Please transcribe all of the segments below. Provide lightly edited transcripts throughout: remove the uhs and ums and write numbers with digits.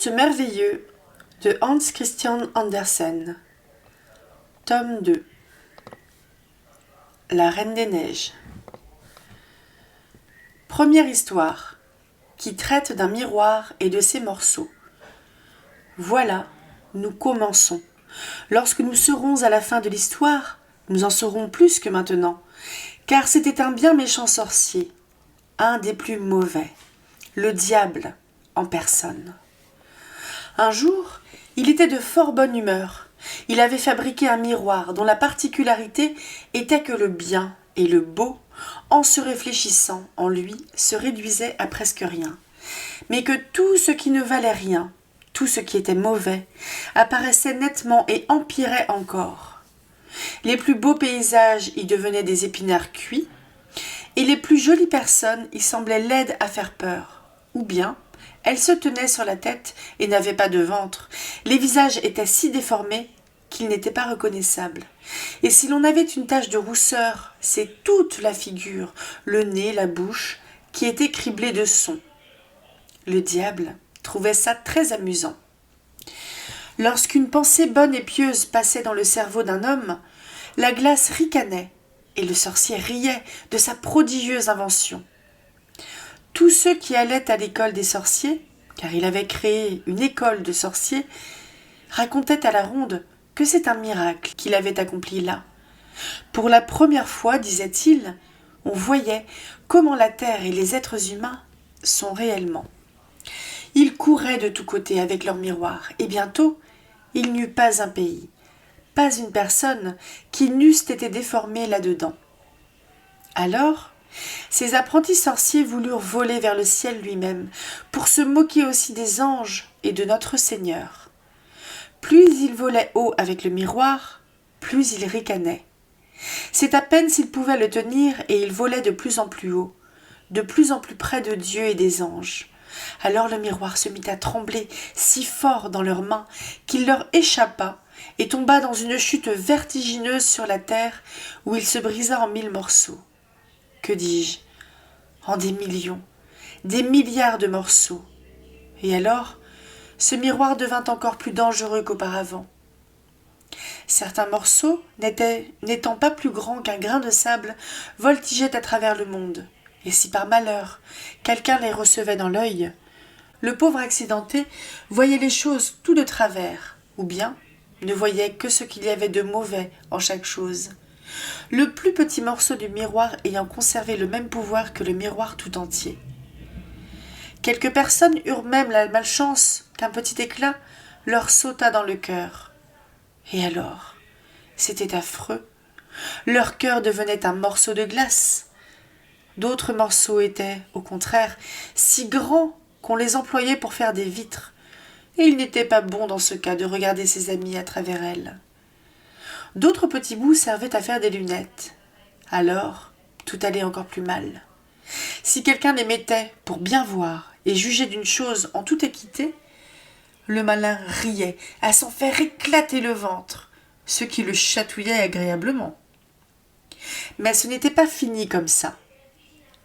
Conte merveilleux de Hans Christian Andersen. Tome 2. La Reine des Neiges. Première histoire, qui traite d'un miroir et de ses morceaux. Voilà, nous commençons. Lorsque nous serons à la fin de l'histoire, nous en saurons plus que maintenant, car c'était un bien méchant sorcier, un des plus mauvais, le diable en personne. Un jour, il était de fort bonne humeur. Il avait fabriqué un miroir dont la particularité était que le bien et le beau, en se réfléchissant en lui, se réduisaient à presque rien, mais que tout ce qui ne valait rien, tout ce qui était mauvais, apparaissait nettement et empirait encore. Les plus beaux paysages y devenaient des épinards cuits, et les plus jolies personnes y semblaient laides à faire peur, ou bien elles se tenaient sur la tête et n'avaient pas de ventre. Les visages étaient si déformés qu'ils n'étaient pas reconnaissables. Et si l'on avait une tache de rousseur, c'est toute la figure, le nez, la bouche, qui était criblée de sons. Le diable trouvait ça très amusant. Lorsqu'une pensée bonne et pieuse passait dans le cerveau d'un homme, la glace ricanait, et le sorcier riait de sa prodigieuse invention. Tous ceux qui allaient à l'école des sorciers, car il avait créé une école de sorciers, racontaient à la ronde que c'est un miracle qu'il avait accompli là. Pour la première fois, disait-il, on voyait comment la terre et les êtres humains sont réellement. Ils couraient de tous côtés avec leurs miroirs, et bientôt, il n'y eut pas un pays, pas une personne qui n'eussent été déformés là-dedans. Alors, ces apprentis sorciers voulurent voler vers le ciel lui-même, pour se moquer aussi des anges et de notre Seigneur. Plus ils volaient haut avec le miroir, plus ils ricanaient. C'est à peine s'ils pouvaient le tenir et ils volaient de plus en plus haut, de plus en plus près de Dieu et des anges. Alors le miroir se mit à trembler si fort dans leurs mains qu'il leur échappa et tomba dans une chute vertigineuse sur la terre où il se brisa en 1000 morceaux. Que dis-je? En des millions, des milliards de morceaux. Et alors, ce miroir devint encore plus dangereux qu'auparavant. Certains morceaux, n'étant pas plus grands qu'un grain de sable, voltigeaient à travers le monde. Et si par malheur, quelqu'un les recevait dans l'œil, le pauvre accidenté voyait les choses tout de travers, ou bien ne voyait que ce qu'il y avait de mauvais en chaque chose. Le plus petit morceau du miroir ayant conservé le même pouvoir que le miroir tout entier. Quelques personnes eurent même la malchance qu'un petit éclat leur sauta dans le cœur. Et alors, c'était affreux. Leur cœur devenait un morceau de glace. D'autres morceaux étaient, au contraire, si grands qu'on les employait pour faire des vitres, et il n'était pas bon dans ce cas de regarder ses amis à travers elles. D'autres petits bouts servaient à faire des lunettes. Alors, tout allait encore plus mal. Si quelqu'un les mettait pour bien voir et juger d'une chose en toute équité, le malin riait à s'en faire éclater le ventre, ce qui le chatouillait agréablement. Mais ce n'était pas fini comme ça.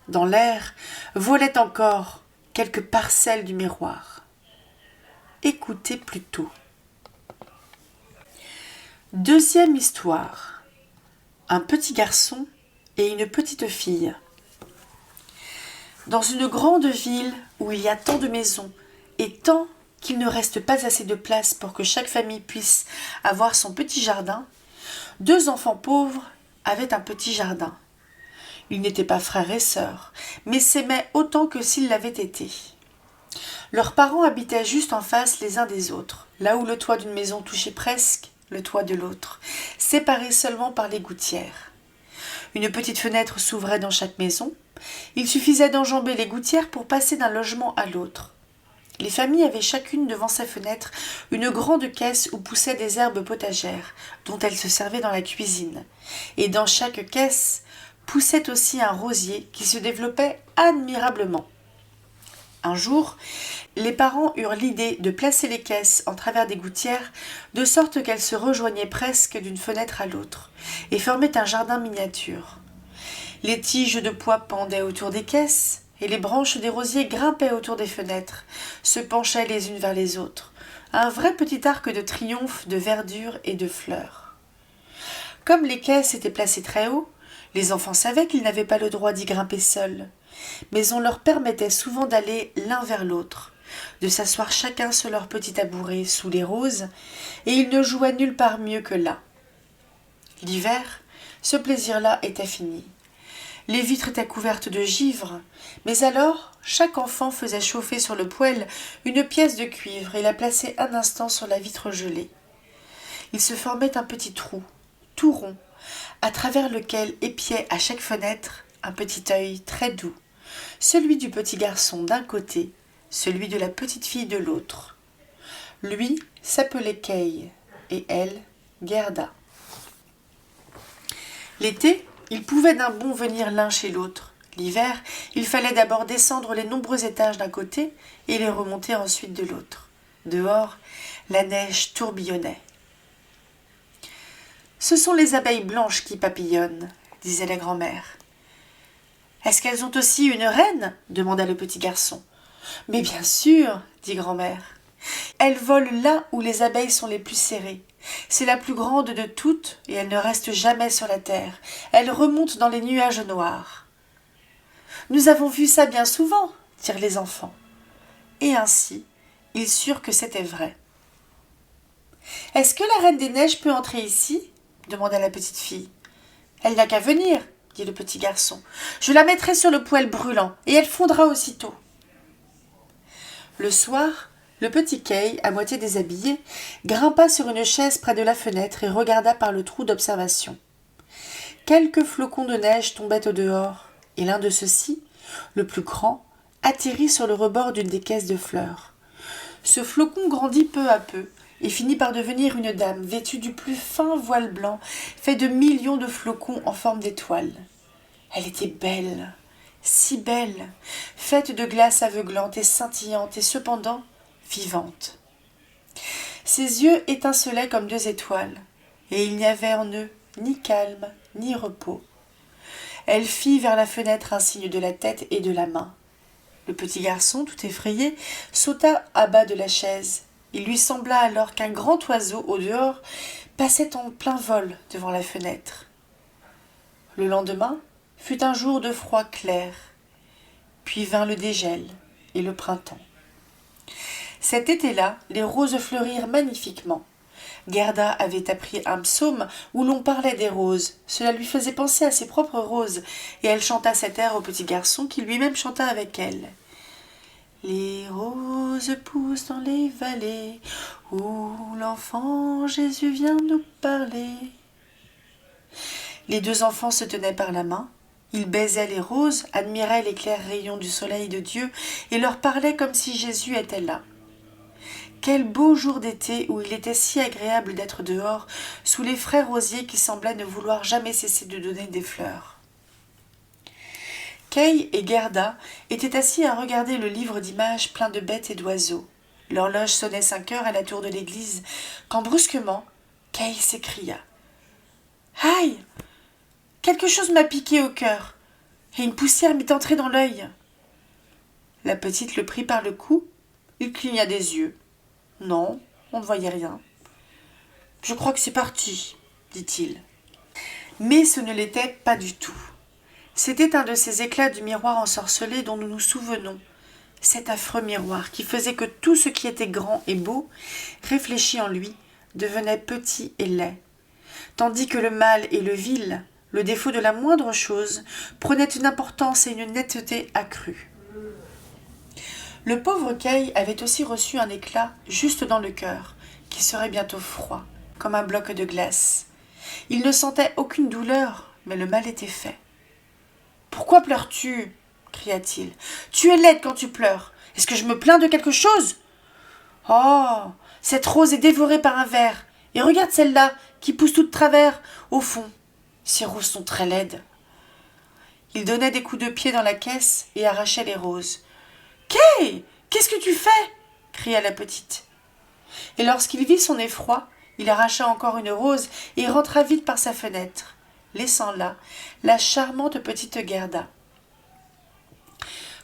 Dans l'air volaient encore quelques parcelles du miroir. Écoutez plutôt. Deuxième histoire. Un petit garçon et une petite fille. Dans une grande ville où il y a tant de maisons et tant qu'il ne reste pas assez de place pour que chaque famille puisse avoir son petit jardin, 2 enfants pauvres avaient un petit jardin. Ils n'étaient pas frères et sœurs, mais s'aimaient autant que s'ils l'avaient été. Leurs parents habitaient juste en face les uns des autres, là où le toit d'une maison touchait presque le toit de l'autre, séparés seulement par les gouttières. Une petite fenêtre s'ouvrait dans chaque maison. Il suffisait d'enjamber les gouttières pour passer d'un logement à l'autre. Les familles avaient chacune devant sa fenêtre une grande caisse où poussaient des herbes potagères, dont elles se servaient dans la cuisine. Et dans chaque caisse poussait aussi un rosier qui se développait admirablement. Un jour, les parents eurent l'idée de placer les caisses en travers des gouttières, de sorte qu'elles se rejoignaient presque d'une fenêtre à l'autre, et formaient un jardin miniature. Les tiges de pois pendaient autour des caisses, et les branches des rosiers grimpaient autour des fenêtres, se penchaient les unes vers les autres, un vrai petit arc de triomphe de verdure et de fleurs. Comme les caisses étaient placées très haut, les enfants savaient qu'ils n'avaient pas le droit d'y grimper seuls, mais on leur permettait souvent d'aller l'un vers l'autre, de s'asseoir chacun sur leur petit tabouret sous les roses, et ils ne jouaient nulle part mieux que là. L'hiver, ce plaisir-là était fini. Les vitres étaient couvertes de givre, mais alors chaque enfant faisait chauffer sur le poêle une pièce de cuivre et la plaçait un instant sur la vitre gelée. Il se formait un petit trou, tout rond, à travers lequel épiait à chaque fenêtre un petit œil très doux, celui du petit garçon d'un côté, celui de la petite fille de l'autre. Lui s'appelait Kay et elle, Gerda. L'été, ils pouvaient d'un bond venir l'un chez l'autre. L'hiver, il fallait d'abord descendre les nombreux étages d'un côté et les remonter ensuite de l'autre. Dehors, la neige tourbillonnait. « Ce sont les abeilles blanches qui papillonnent, » disait la grand-mère. « Est-ce qu'elles ont aussi une reine ?» demanda le petit garçon. « Mais bien sûr, » dit grand-mère. « Elles volent là où les abeilles sont les plus serrées. C'est la plus grande de toutes et elle ne reste jamais sur la terre. Elle remonte dans les nuages noirs. »« Nous avons vu ça bien souvent, » dirent les enfants. Et ainsi, ils surent que c'était vrai. « Est-ce que la reine des neiges peut entrer ici ?» demanda la petite fille. « Elle n'a qu'à venir, » dit le petit garçon. « Je la mettrai sur le poêle brûlant et elle fondra aussitôt. » Le soir, le petit Kay, à moitié déshabillé, grimpa sur une chaise près de la fenêtre et regarda par le trou d'observation. Quelques flocons de neige tombaient au dehors, et l'un de ceux-ci, le plus grand, atterrit sur le rebord d'une des caisses de fleurs. Ce flocon grandit peu à peu et finit par devenir une dame vêtue du plus fin voile blanc, fait de millions de flocons en forme d'étoiles. Elle était belle, si belle, faite de glace aveuglante et scintillante et cependant vivante. Ses yeux étincelaient comme deux étoiles, et il n'y avait en eux ni calme ni repos. Elle fit vers la fenêtre un signe de la tête et de la main. Le petit garçon, tout effrayé, sauta à bas de la chaise. Il lui sembla alors qu'un grand oiseau, au dehors, passait en plein vol devant la fenêtre. Le lendemain fut un jour de froid clair, puis vint le dégel et le printemps. Cet été-là, les roses fleurirent magnifiquement. Gerda avait appris un psaume où l'on parlait des roses. Cela lui faisait penser à ses propres roses, et elle chanta cet air au petit garçon qui lui-même chanta avec elle. Les roses poussent dans les vallées où l'enfant Jésus vient nous parler. Les deux enfants se tenaient par la main. Ils baisaient les roses, admiraient les clairs rayons du soleil de Dieu et leur parlaient comme si Jésus était là. Quel beau jour d'été où il était si agréable d'être dehors, sous les frais rosiers qui semblaient ne vouloir jamais cesser de donner des fleurs. Kay et Gerda étaient assis à regarder le livre d'images plein de bêtes et d'oiseaux. L'horloge sonnait 5 heures à la tour de l'église, quand brusquement, Kay s'écria. « Aïe ! Quelque chose m'a piqué au cœur, et une poussière m'est entrée dans l'œil. » La petite le prit par le cou, il cligna des yeux. Non, on ne voyait rien. « Je crois que c'est parti, » dit-il. Mais ce ne l'était pas du tout. C'était un de ces éclats du miroir ensorcelé dont nous nous souvenons, cet affreux miroir qui faisait que tout ce qui était grand et beau, réfléchi en lui, devenait petit et laid, tandis que le mal et le vil, le défaut de la moindre chose, prenaient une importance et une netteté accrues. Le pauvre Kay avait aussi reçu un éclat juste dans le cœur, qui serait bientôt froid, comme un bloc de glace. Il ne sentait aucune douleur, mais le mal était fait. « Pourquoi pleures-tu » cria-t-il. « Tu es laide quand tu pleures. Est-ce que je me plains de quelque chose ? Oh, cette rose est dévorée par un ver. Et regarde celle-là, qui pousse toute travers, au fond. Ces roses sont très laides. » Il donnait des coups de pied dans la caisse et arrachait les roses. « Kay, qu'est-ce que tu fais ?» cria la petite. Et lorsqu'il vit son effroi, il arracha encore une rose et rentra vite par sa fenêtre, laissant là la charmante petite Gerda.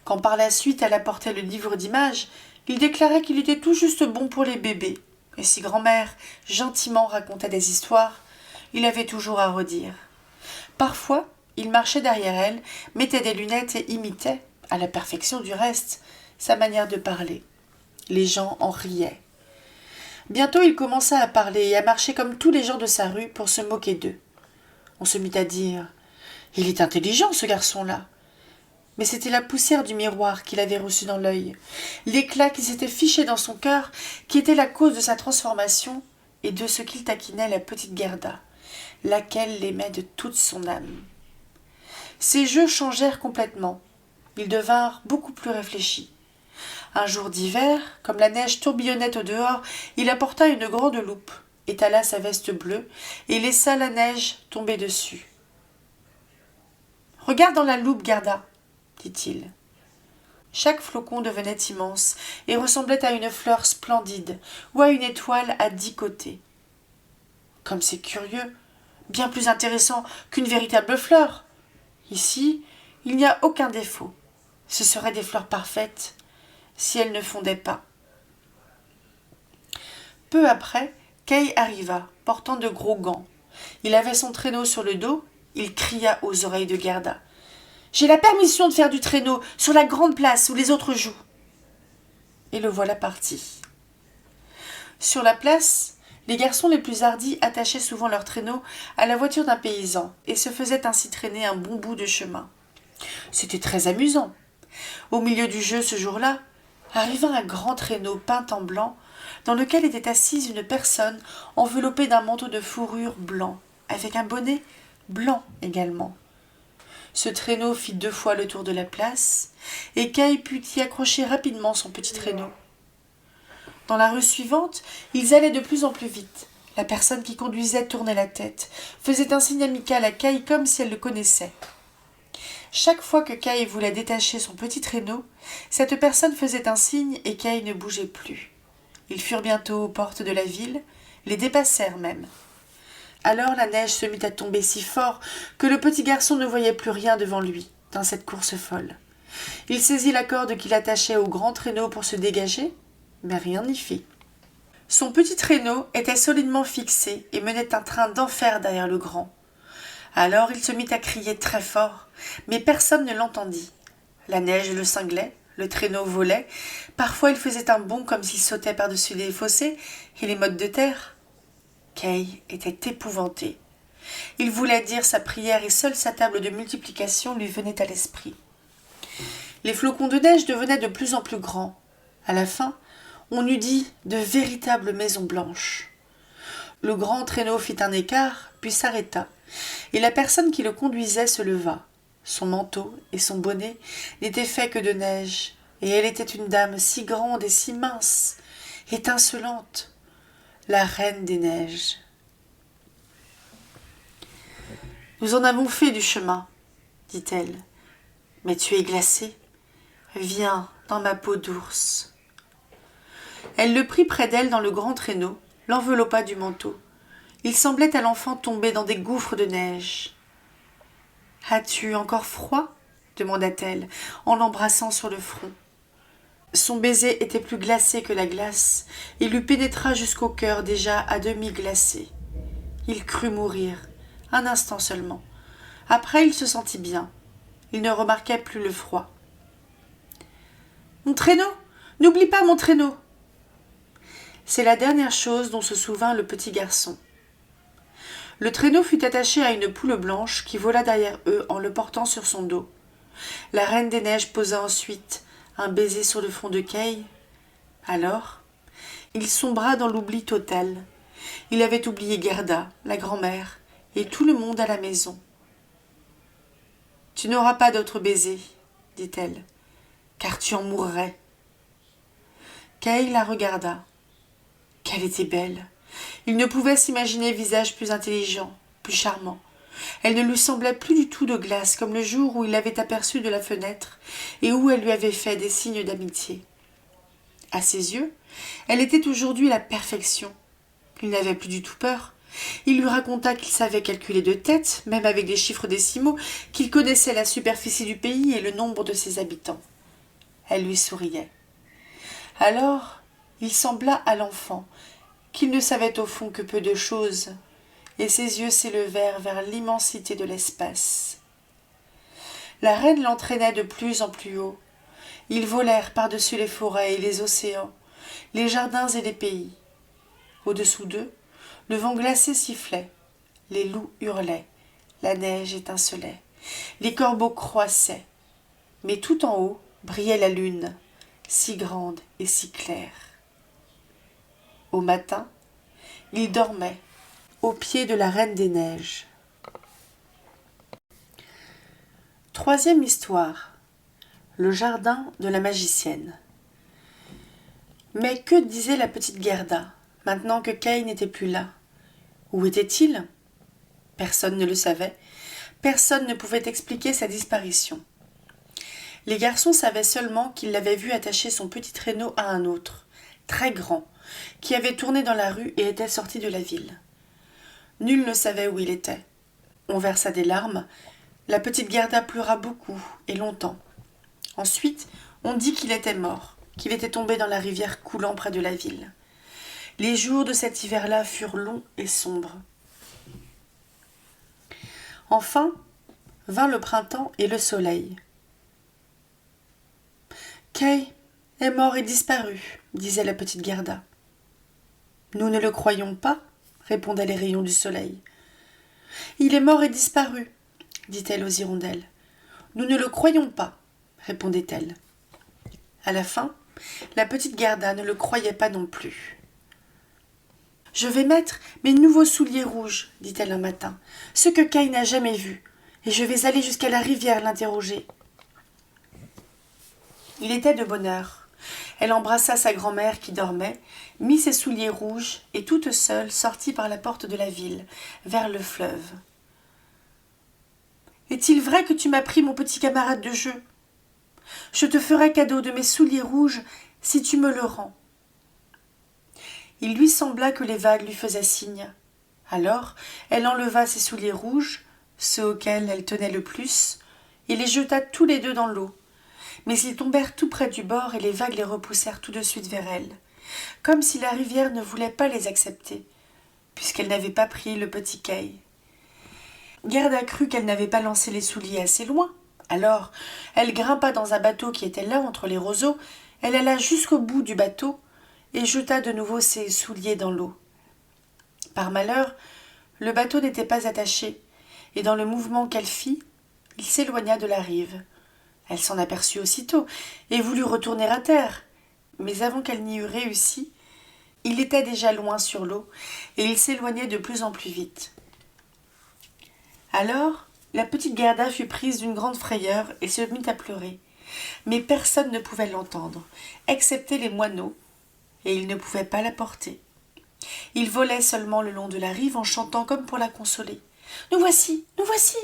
Quand par la suite elle apportait le livre d'images, il déclarait qu'il était tout juste bon pour les bébés. Et si grand-mère gentiment racontait des histoires, il avait toujours à redire. Parfois, il marchait derrière elle, mettait des lunettes et imitait, à la perfection du reste, sa manière de parler. Les gens en riaient. Bientôt il commença à parler et à marcher comme tous les gens de sa rue pour se moquer d'eux. On se mit à dire « Il est intelligent, ce garçon-là !» Mais c'était la poussière du miroir qu'il avait reçue dans l'œil, l'éclat qui s'était fiché dans son cœur, qui était la cause de sa transformation et de ce qu'il taquinait la petite Gerda, laquelle l'aimait de toute son âme. Ses jeux changèrent complètement. Ils devinrent beaucoup plus réfléchis. Un jour d'hiver, comme la neige tourbillonnait au dehors, il apporta une grande loupe, étala sa veste bleue et laissa la neige tomber dessus. « Regarde dans la loupe, Gerda, » dit-il. Chaque flocon devenait immense et ressemblait à une fleur splendide ou à une étoile à 10 côtés. Comme c'est curieux, bien plus intéressant qu'une véritable fleur. Ici, il n'y a aucun défaut. Ce seraient des fleurs parfaites si elles ne fondaient pas. Peu après, Kay arriva, portant de gros gants. Il avait son traîneau sur le dos, il cria aux oreilles de Gerda. « J'ai la permission de faire du traîneau sur la grande place où les autres jouent. » Et le voilà parti. Sur la place, les garçons les plus hardis attachaient souvent leur traîneau à la voiture d'un paysan et se faisaient ainsi traîner un bon bout de chemin. C'était très amusant. Au milieu du jeu ce jour-là, arriva un grand traîneau peint en blanc dans lequel était assise une personne enveloppée d'un manteau de fourrure blanc, avec un bonnet blanc également. Ce traîneau fit 2 fois le tour de la place, et Kay put y accrocher rapidement son petit traîneau. Dans la rue suivante, ils allaient de plus en plus vite. La personne qui conduisait tournait la tête, faisait un signe amical à Kay comme si elle le connaissait. Chaque fois que Kay voulait détacher son petit traîneau, cette personne faisait un signe et Kay ne bougeait plus. Ils furent bientôt aux portes de la ville, les dépassèrent même. Alors la neige se mit à tomber si fort que le petit garçon ne voyait plus rien devant lui, dans cette course folle. Il saisit la corde qu'il attachait au grand traîneau pour se dégager, mais rien n'y fit. Son petit traîneau était solidement fixé et menait un train d'enfer derrière le grand. Alors il se mit à crier très fort, mais personne ne l'entendit. La neige le cinglait, le traîneau volait, parfois il faisait un bond comme s'il sautait par-dessus les fossés et les mottes de terre. Kay était épouvanté. Il voulait dire sa prière et seule sa table de multiplication lui venait à l'esprit. Les flocons de neige devenaient de plus en plus grands. À la fin, on eût dit de véritables maisons blanches. Le grand traîneau fit un écart, puis s'arrêta, et la personne qui le conduisait se leva. Son manteau et son bonnet n'étaient faits que de neige, et elle était une dame si grande et si mince, étincelante, la reine des neiges. « Nous en avons fait du chemin, dit-elle, mais tu es glacé. Viens dans ma peau d'ours. » Elle le prit près d'elle dans le grand traîneau, l'enveloppa du manteau. Il semblait à l'enfant tomber dans des gouffres de neige. « As-tu encore froid ?» demanda-t-elle, en l'embrassant sur le front. Son baiser était plus glacé que la glace, et lui pénétra jusqu'au cœur déjà à demi glacé. Il crut mourir, un instant seulement. Après, il se sentit bien. Il ne remarquait plus le froid. « Mon traîneau ! N'oublie pas mon traîneau !» C'est la dernière chose dont se souvint le petit garçon. Le traîneau fut attaché à une poule blanche qui vola derrière eux en le portant sur son dos. La reine des neiges posa ensuite un baiser sur le front de Kay. Alors, il sombra dans l'oubli total. Il avait oublié Gerda, la grand-mère, et tout le monde à la maison. « Tu n'auras pas d'autre baiser, dit-elle, car tu en mourrais. » Kay la regarda. Qu'elle était belle. Il ne pouvait s'imaginer visage plus intelligent, plus charmant. Elle ne lui semblait plus du tout de glace, comme le jour où il l'avait aperçue de la fenêtre et où elle lui avait fait des signes d'amitié. À ses yeux, elle était aujourd'hui la perfection. Il n'avait plus du tout peur. Il lui raconta qu'il savait calculer de tête, même avec des chiffres décimaux, qu'il connaissait la superficie du pays et le nombre de ses habitants. Elle lui souriait. Alors, il sembla à l'enfant qu'il ne savait au fond que peu de choses, et ses yeux s'élevèrent vers l'immensité de l'espace. La reine l'entraînait de plus en plus haut. Ils volèrent par-dessus les forêts et les océans, les jardins et les pays. Au-dessous d'eux, le vent glacé sifflait, les loups hurlaient, la neige étincelait, les corbeaux croissaient. Mais tout en haut brillait la lune, si grande et si claire. Au matin, il dormait au pied de la Reine des Neiges. Troisième histoire. Le jardin de la magicienne. Mais que disait la petite Gerda, maintenant que Kay n'était plus là? Où était-il? Personne ne le savait. Personne ne pouvait expliquer sa disparition. Les garçons savaient seulement qu'ils l'avaient vu attacher son petit traîneau à un autre, très grand, qui avait tourné dans la rue et était sorti de la ville. Nul ne savait où il était. On versa des larmes. La petite Gerda pleura beaucoup et longtemps. Ensuite, on dit qu'il était mort, qu'il était tombé dans la rivière coulant près de la ville. Les jours de cet hiver-là furent longs et sombres. Enfin, vint le printemps et le soleil. « Kay est mort et disparu, » disait la petite Gerda. « Nous ne le croyons pas, » répondaient les rayons du soleil. « Il est mort et disparu, » dit-elle aux hirondelles. « Nous ne le croyons pas, » répondait-elle. À la fin, la petite Gerda ne le croyait pas non plus. « Je vais mettre mes nouveaux souliers rouges, » dit-elle un matin, « ceux que Kay n'a jamais vus, et je vais aller jusqu'à la rivière l'interroger. » Il était de bonne heure. Elle embrassa sa grand-mère qui dormait, mit ses souliers rouges et toute seule sortit par la porte de la ville, vers le fleuve. « Est-il vrai que tu m'as pris mon petit camarade de jeu ? Je te ferai cadeau de mes souliers rouges si tu me le rends. » Il lui sembla que les vagues lui faisaient signe. Alors elle enleva ses souliers rouges, ceux auxquels elle tenait le plus, et les jeta tous les deux dans l'eau. Mais ils tombèrent tout près du bord et les vagues les repoussèrent tout de suite vers elle, comme si la rivière ne voulait pas les accepter, puisqu'elle n'avait pas pris le petit Kay. Gerda crut qu'elle n'avait pas lancé les souliers assez loin. Alors, elle grimpa dans un bateau qui était là entre les roseaux, elle alla jusqu'au bout du bateau et jeta de nouveau ses souliers dans l'eau. Par malheur, le bateau n'était pas attaché, et dans le mouvement qu'elle fit, il s'éloigna de la rive. Elle s'en aperçut aussitôt et voulut retourner à terre. Mais avant qu'elle n'y eût réussi, il était déjà loin sur l'eau et il s'éloignait de plus en plus vite. Alors, la petite Gerda fut prise d'une grande frayeur et se mit à pleurer. Mais personne ne pouvait l'entendre, excepté les moineaux, et ils ne pouvaient pas la porter. Ils volaient seulement le long de la rive en chantant comme pour la consoler. « Nous voici, nous voici !»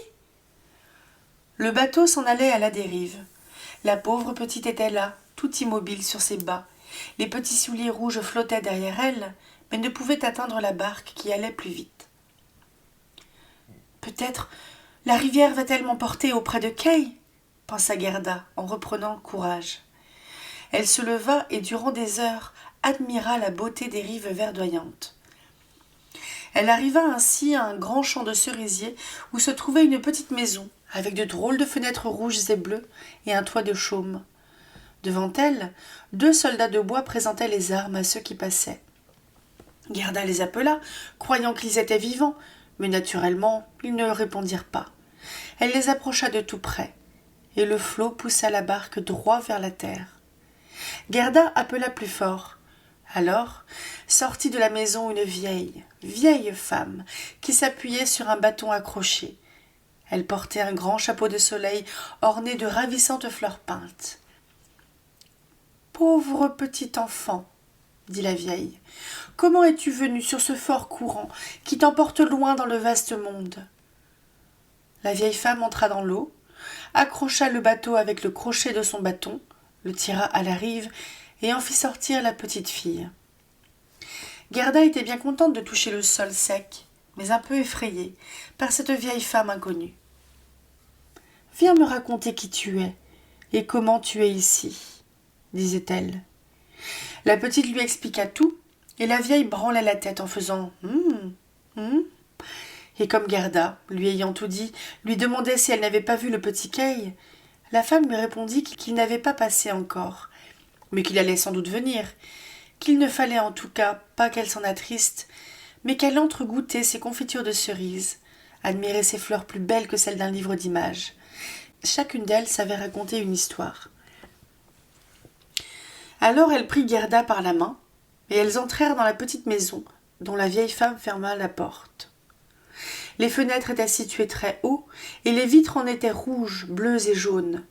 Le bateau s'en allait à la dérive. La pauvre petite était là, toute immobile sur ses bas. Les petits souliers rouges flottaient derrière elle, mais ne pouvaient atteindre la barque qui allait plus vite. « Peut-être la rivière va-t-elle m'emporter auprès de Kay ?» pensa Gerda en reprenant courage. Elle se leva et durant des heures admira la beauté des rives verdoyantes. Elle arriva ainsi à un grand champ de cerisiers où se trouvait une petite maison, avec de drôles de fenêtres rouges et bleues et un toit de chaume. Devant elle, 2 soldats de bois présentaient les armes à ceux qui passaient. Gerda les appela, croyant qu'ils étaient vivants, mais naturellement, ils ne répondirent pas. Elle les approcha de tout près, et le flot poussa la barque droit vers la terre. Gerda appela plus fort. Alors, sortit de la maison une vieille femme, qui s'appuyait sur un bâton accroché. Elle portait un grand chapeau de soleil orné de ravissantes fleurs peintes. « Pauvre petit enfant, » dit la vieille, « comment es-tu venue sur ce fort courant qui t'emporte loin dans le vaste monde ?» La vieille femme entra dans l'eau, accrocha le bateau avec le crochet de son bâton, le tira à la rive et en fit sortir la petite fille. Gerda était bien contente de toucher le sol sec, mais un peu effrayée par cette vieille femme inconnue. « Viens me raconter qui tu es et comment tu es ici, » disait-elle. La petite lui expliqua tout, et la vieille branlait la tête en faisant « Et comme Gerda, lui ayant tout dit, lui demandait si elle n'avait pas vu le petit Kay, la femme lui répondit qu'il n'avait pas passé encore, mais qu'il allait sans doute venir, qu'il ne fallait en tout cas pas qu'elle s'en attriste, mais qu'elle entre goûter ses confitures de cerises, admirer ses fleurs plus belles que celles d'un livre d'images. Chacune d'elles savait raconter une histoire. Alors elle prit Gerda par la main, et elles entrèrent dans la petite maison, dont la vieille femme ferma la porte. Les fenêtres étaient situées très haut, et les vitres en étaient rouges, bleues et jaunes.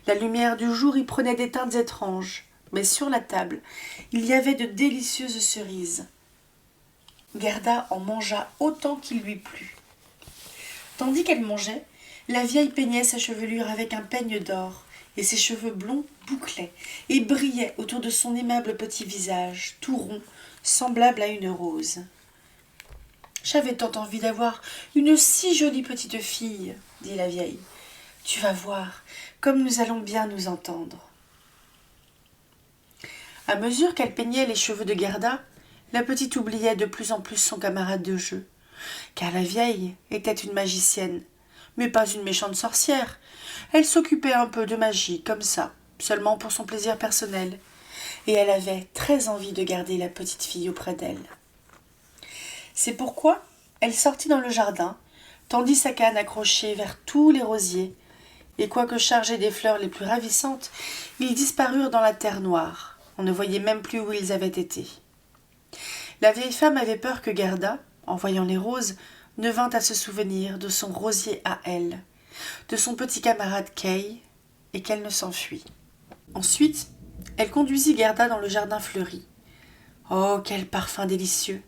La lumière du jour y prenait des teintes étranges, mais sur la table, il y avait de délicieuses cerises. Gerda en mangea autant qu'il lui plut. Tandis qu'elle mangeait, la vieille peignait sa chevelure avec un peigne d'or, et ses cheveux blonds bouclaient et brillaient autour de son aimable petit visage, tout rond, semblable à une rose. « J'avais tant envie d'avoir une si jolie petite fille, dit la vieille. Tu vas voir, comme nous allons bien nous entendre. » À mesure qu'elle peignait les cheveux de Gerda, la petite oubliait de plus en plus son camarade de jeu, car la vieille était une magicienne, mais pas une méchante sorcière. Elle s'occupait un peu de magie, comme ça, seulement pour son plaisir personnel, et elle avait très envie de garder la petite fille auprès d'elle. C'est pourquoi elle sortit dans le jardin, tendit sa canne accrochée vers tous les rosiers, et quoique chargés des fleurs les plus ravissantes, ils disparurent dans la terre noire. On ne voyait même plus où ils avaient été. La vieille femme avait peur que Gerda, en voyant les roses, ne vînt à se souvenir de son rosier à elle, de son petit camarade Kay, et qu'elle ne s'enfuit. Ensuite, elle conduisit Gerda dans le jardin fleuri. Oh, quel parfum délicieux!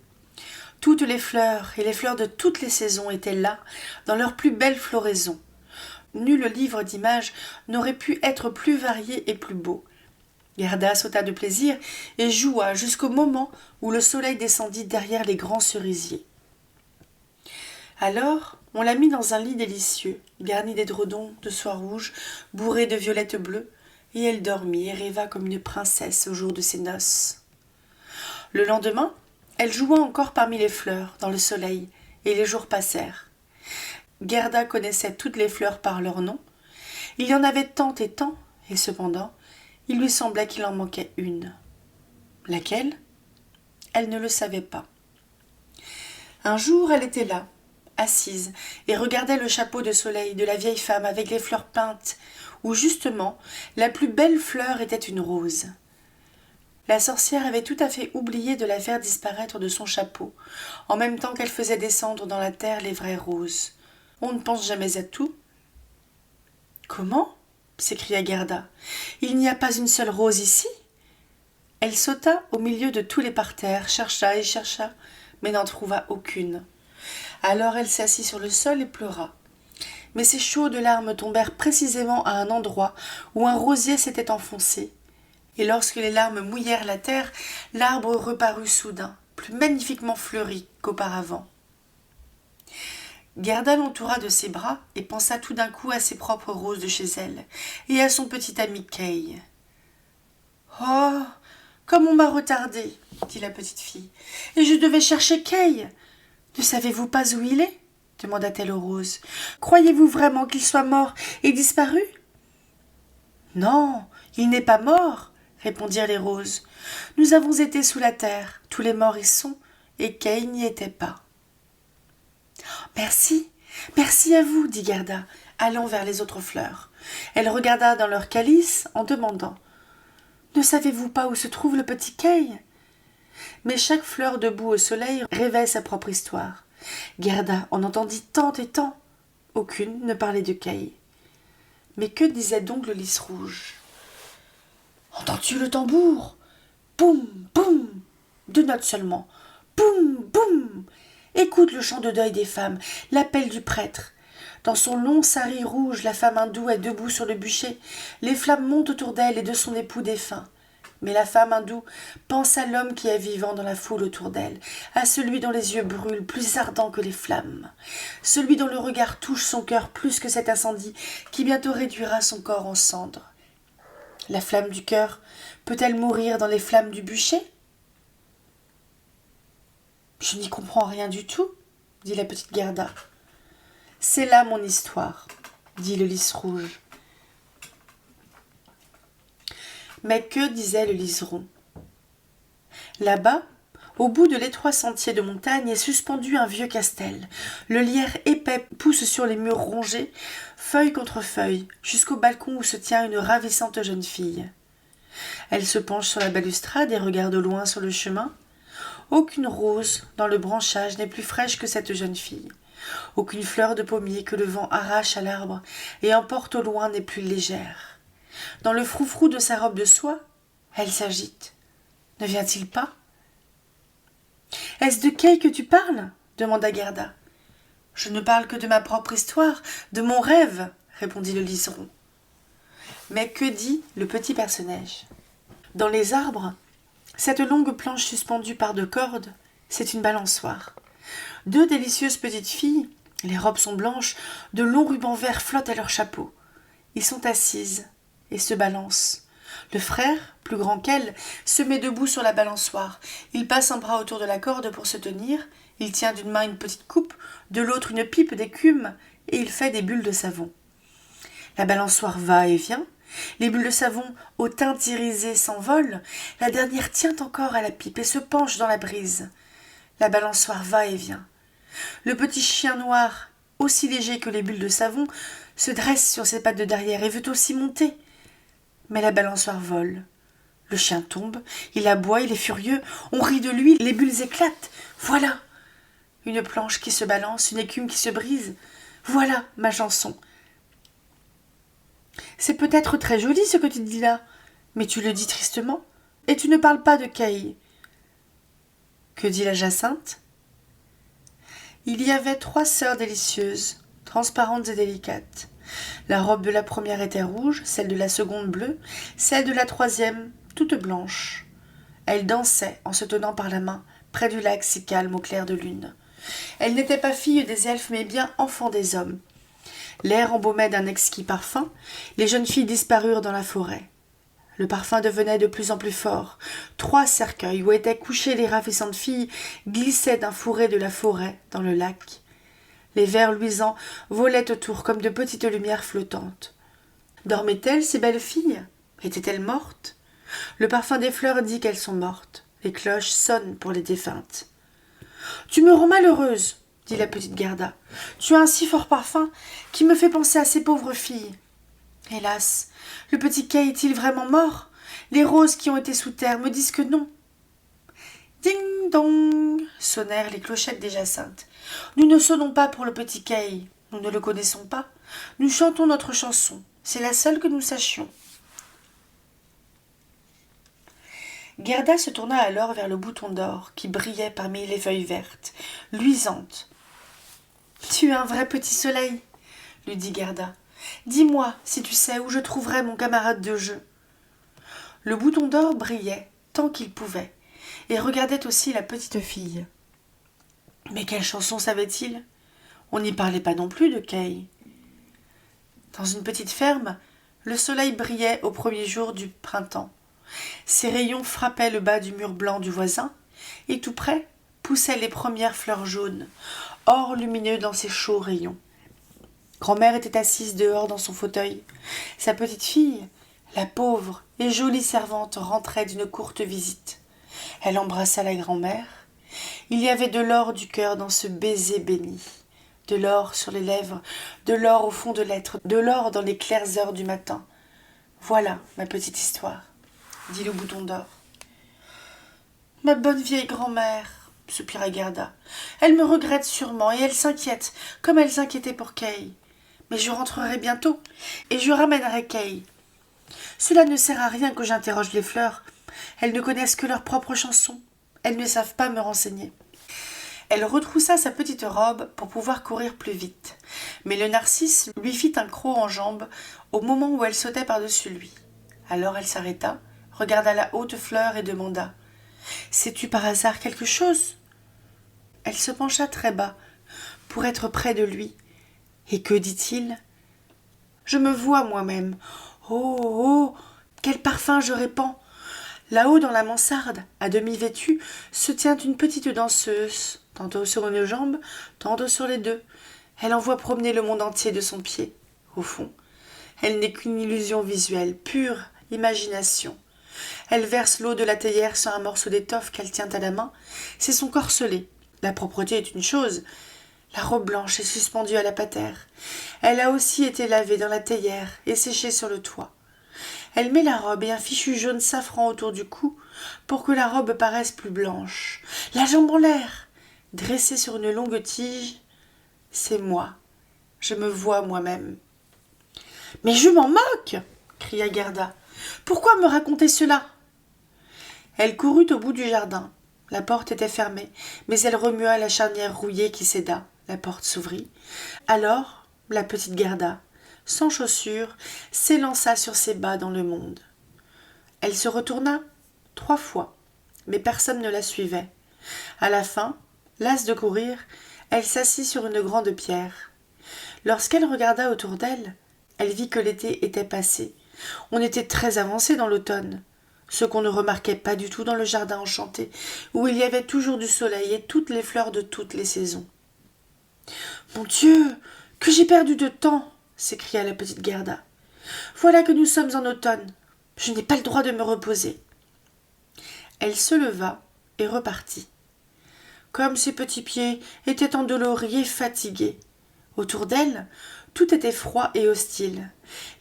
Toutes les fleurs et les fleurs de toutes les saisons étaient là, dans leur plus belle floraison. Nul livre d'images n'aurait pu être plus varié et plus beau. Gerda sauta de plaisir et joua jusqu'au moment où le soleil descendit derrière les grands cerisiers. Alors, on la mit dans un lit délicieux, garni d'édredons de soie rouge, bourré de violettes bleues, et elle dormit et rêva comme une princesse au jour de ses noces. Le lendemain, elle joua encore parmi les fleurs, dans le soleil, et les jours passèrent. Gerda connaissait toutes les fleurs par leur nom. Il y en avait tant, et cependant, il lui semblait qu'il en manquait une. Laquelle? Elle ne le savait pas. Un jour, elle était là, assise, et regardait le chapeau de soleil de la vieille femme avec les fleurs peintes, où justement la plus belle fleur était une rose. La sorcière avait tout à fait oublié de la faire disparaître de son chapeau, en même temps qu'elle faisait descendre dans la terre les vraies roses. On ne pense jamais à tout. « Comment ?» s'écria Gerda. « Il n'y a pas une seule rose ici ?» Elle sauta au milieu de tous les parterres, chercha et chercha, mais n'en trouva aucune. Alors elle s'assit sur le sol et pleura. Mais ses chaudes larmes tombèrent précisément à un endroit où un rosier s'était enfoncé. Et lorsque les larmes mouillèrent la terre, l'arbre reparut soudain, plus magnifiquement fleuri qu'auparavant. Gerda l'entoura de ses bras et pensa tout d'un coup à ses propres roses de chez elle et à son petit ami Kay. « Oh, comme on m'a retardée, dit la petite fille, et je devais chercher Kay. Ne savez-vous pas où il est ? Demanda-t-elle aux roses. Croyez-vous vraiment qu'il soit mort et disparu ? Non, il n'est pas mort, répondirent les roses. Nous avons été sous la terre, tous les morts y sont, et Kay n'y était pas. Merci, merci à vous, dit Gerda, allant vers les autres fleurs. Elle regarda dans leur calice en demandant. Ne savez-vous pas où se trouve le petit Kay ? Mais chaque fleur debout au soleil rêvait sa propre histoire. Gerda en entendit tant et tant. Aucune ne parlait de Kay. Mais que disait donc le lys rouge ? Entends-tu le tambour ? Boum, boum ! 2 notes seulement. Boum, boum ! Écoute le chant de deuil des femmes, l'appel du prêtre. Dans son long sari rouge, la femme hindoue est debout sur le bûcher. Les flammes montent autour d'elle et de son époux défunt. Mais la femme hindoue pense à l'homme qui est vivant dans la foule autour d'elle, à celui dont les yeux brûlent plus ardents que les flammes, celui dont le regard touche son cœur plus que cet incendie qui bientôt réduira son corps en cendres. La flamme du cœur peut-elle mourir dans les flammes du bûcher? Je n'y comprends rien du tout, dit la petite Gerda. C'est là mon histoire, dit le lys rouge. Mais que disait le liseron? Là-bas, au bout de l'étroit sentier de montagne est suspendu un vieux castel. Le lierre épais pousse sur les murs rongés, feuille contre feuille, jusqu'au balcon où se tient une ravissante jeune fille. Elle se penche sur la balustrade et regarde au loin sur le chemin. Aucune rose dans le branchage n'est plus fraîche que cette jeune fille. Aucune fleur de pommier que le vent arrache à l'arbre et emporte au loin n'est plus légère. Dans le froufrou de sa robe de soie, elle s'agite. Ne vient-il pas? Est-ce de Kay que tu parles? Demanda Gerda. Je ne parle que de ma propre histoire, de mon rêve, répondit le liseron. Mais que dit le petit personnage? Dans les arbres, cette longue planche suspendue par 2 cordes, c'est une balançoire. 2 délicieuses petites filles, les robes sont blanches, de longs rubans verts flottent à leur chapeau. Ils sont assises et se balancent. Le frère, plus grand qu'elle, se met debout sur la balançoire. Il passe un bras autour de la corde pour se tenir. Il tient d'une main une petite coupe, de l'autre une pipe d'écume, et il fait des bulles de savon. La balançoire va et vient. Les bulles de savon au teint irisé s'envolent. La dernière tient encore à la pipe et se penche dans la brise. La balançoire va et vient. Le petit chien noir, aussi léger que les bulles de savon, se dresse sur ses pattes de derrière et veut aussi monter. Mais la balançoire vole. Le chien tombe, il aboie, il est furieux, on rit de lui, les bulles éclatent. Voilà une planche qui se balance, une écume qui se brise. Voilà ma chanson. C'est peut-être très joli ce que tu dis là, mais tu le dis tristement, et tu ne parles pas de Kay. Que dit la jacinthe? Il y avait 3 sœurs délicieuses, transparentes et délicates. La robe de la première était rouge, celle de la seconde bleue, celle de la troisième toute blanche. Elles dansaient en se tenant par la main, près du lac si calme au clair de lune. Elles n'étaient pas filles des elfes, mais bien enfants des hommes. L'air embaumait d'un exquis parfum, les jeunes filles disparurent dans la forêt. Le parfum devenait de plus en plus fort. 3 cercueils où étaient couchées les ravissantes filles glissaient d'un fourré de la forêt dans le lac. Les vers luisants volaient autour comme de petites lumières flottantes. Dormaient-elles, ces belles filles? Étaient-elles mortes? Le parfum des fleurs dit qu'elles sont mortes. Les cloches sonnent pour les défuntes. « Tu me rends malheureuse, » dit la petite Gerda. « Tu as un si fort parfum qui me fait penser à ces pauvres filles. » Hélas, le petit Kay est-il vraiment mort? Les roses qui ont été sous terre me disent que non. Ding dong sonnèrent les clochettes des jacinthes. Nous ne sonnons pas pour le petit Kay, nous ne le connaissons pas. Nous chantons notre chanson, c'est la seule que nous sachions. Gerda se tourna alors vers le bouton d'or qui brillait parmi les feuilles vertes, luisantes. « Tu es un vrai petit soleil, » lui dit Gerda. « Dis-moi si tu sais où je trouverai mon camarade de jeu. » Le bouton d'or brillait tant qu'il pouvait et regardait aussi la petite fille. Mais quelle chanson savait-il? On n'y parlait pas non plus de Kay. Dans une petite ferme, le soleil brillait au premier jour du printemps. Ses rayons frappaient le bas du mur blanc du voisin, et tout près poussaient les premières fleurs jaunes, or lumineux dans ses chauds rayons. Grand-mère était assise dehors dans son fauteuil. Sa petite fille, la pauvre et jolie servante, rentrait d'une courte visite. Elle embrassa la grand-mère. Il y avait de l'or du cœur dans ce baiser béni, de l'or sur les lèvres, de l'or au fond de l'être, de l'or dans les claires heures du matin. Voilà ma petite histoire, dit le bouton d'or. Ma bonne vieille grand-mère, soupira Gerda. Elle me regrette sûrement et elle s'inquiète, comme elle s'inquiétait pour Kay. Mais je rentrerai bientôt et je ramènerai Kay. Cela ne sert à rien que j'interroge les fleurs. Elles ne connaissent que leurs propres chansons. Elles ne savent pas me renseigner. Elle retroussa sa petite robe pour pouvoir courir plus vite. Mais le narcisse lui fit un croc en jambe au moment où elle sautait par-dessus lui. Alors elle s'arrêta, regarda la haute fleur et demanda « Sais-tu par hasard quelque chose ?» Elle se pencha très bas pour être près de lui. Et que dit-il ? « Je me vois moi-même. Oh, oh, quel parfum je répands! Là-haut, dans la mansarde, à demi vêtue, se tient une petite danseuse, tantôt sur une jambe, tantôt sur les deux. Elle envoie promener le monde entier de son pied. Au fond, elle n'est qu'une illusion visuelle, pure imagination. Elle verse l'eau de la théière sur un morceau d'étoffe qu'elle tient à la main. C'est son corselet. La propreté est une chose. La robe blanche est suspendue à la patère. Elle a aussi été lavée dans la théière et séchée sur le toit. Elle met la robe et un fichu jaune safran autour du cou pour que la robe paraisse plus blanche. La jambe en l'air, dressée sur une longue tige, c'est moi. Je me vois moi-même. « Mais je m'en moque !» cria Gerda. « Pourquoi me raconter cela ?» Elle courut au bout du jardin. La porte était fermée, mais elle remua la charnière rouillée qui céda. La porte s'ouvrit. Alors, la petite Gerda, sans chaussures, s'élança sur ses bas dans le monde. Elle se retourna 3 fois, mais personne ne la suivait. À la fin, lasse de courir, elle s'assit sur une grande pierre. Lorsqu'elle regarda autour d'elle, elle vit que l'été était passé. On était très avancé dans l'automne, ce qu'on ne remarquait pas du tout dans le jardin enchanté, où il y avait toujours du soleil et toutes les fleurs de toutes les saisons. « Mon Dieu, que j'ai perdu de temps !» s'écria la petite Gerda. « Voilà que nous sommes en automne. Je n'ai pas le droit de me reposer. » Elle se leva et repartit. Comme ses petits pieds étaient endoloris et fatigués. Autour d'elle, tout était froid et hostile.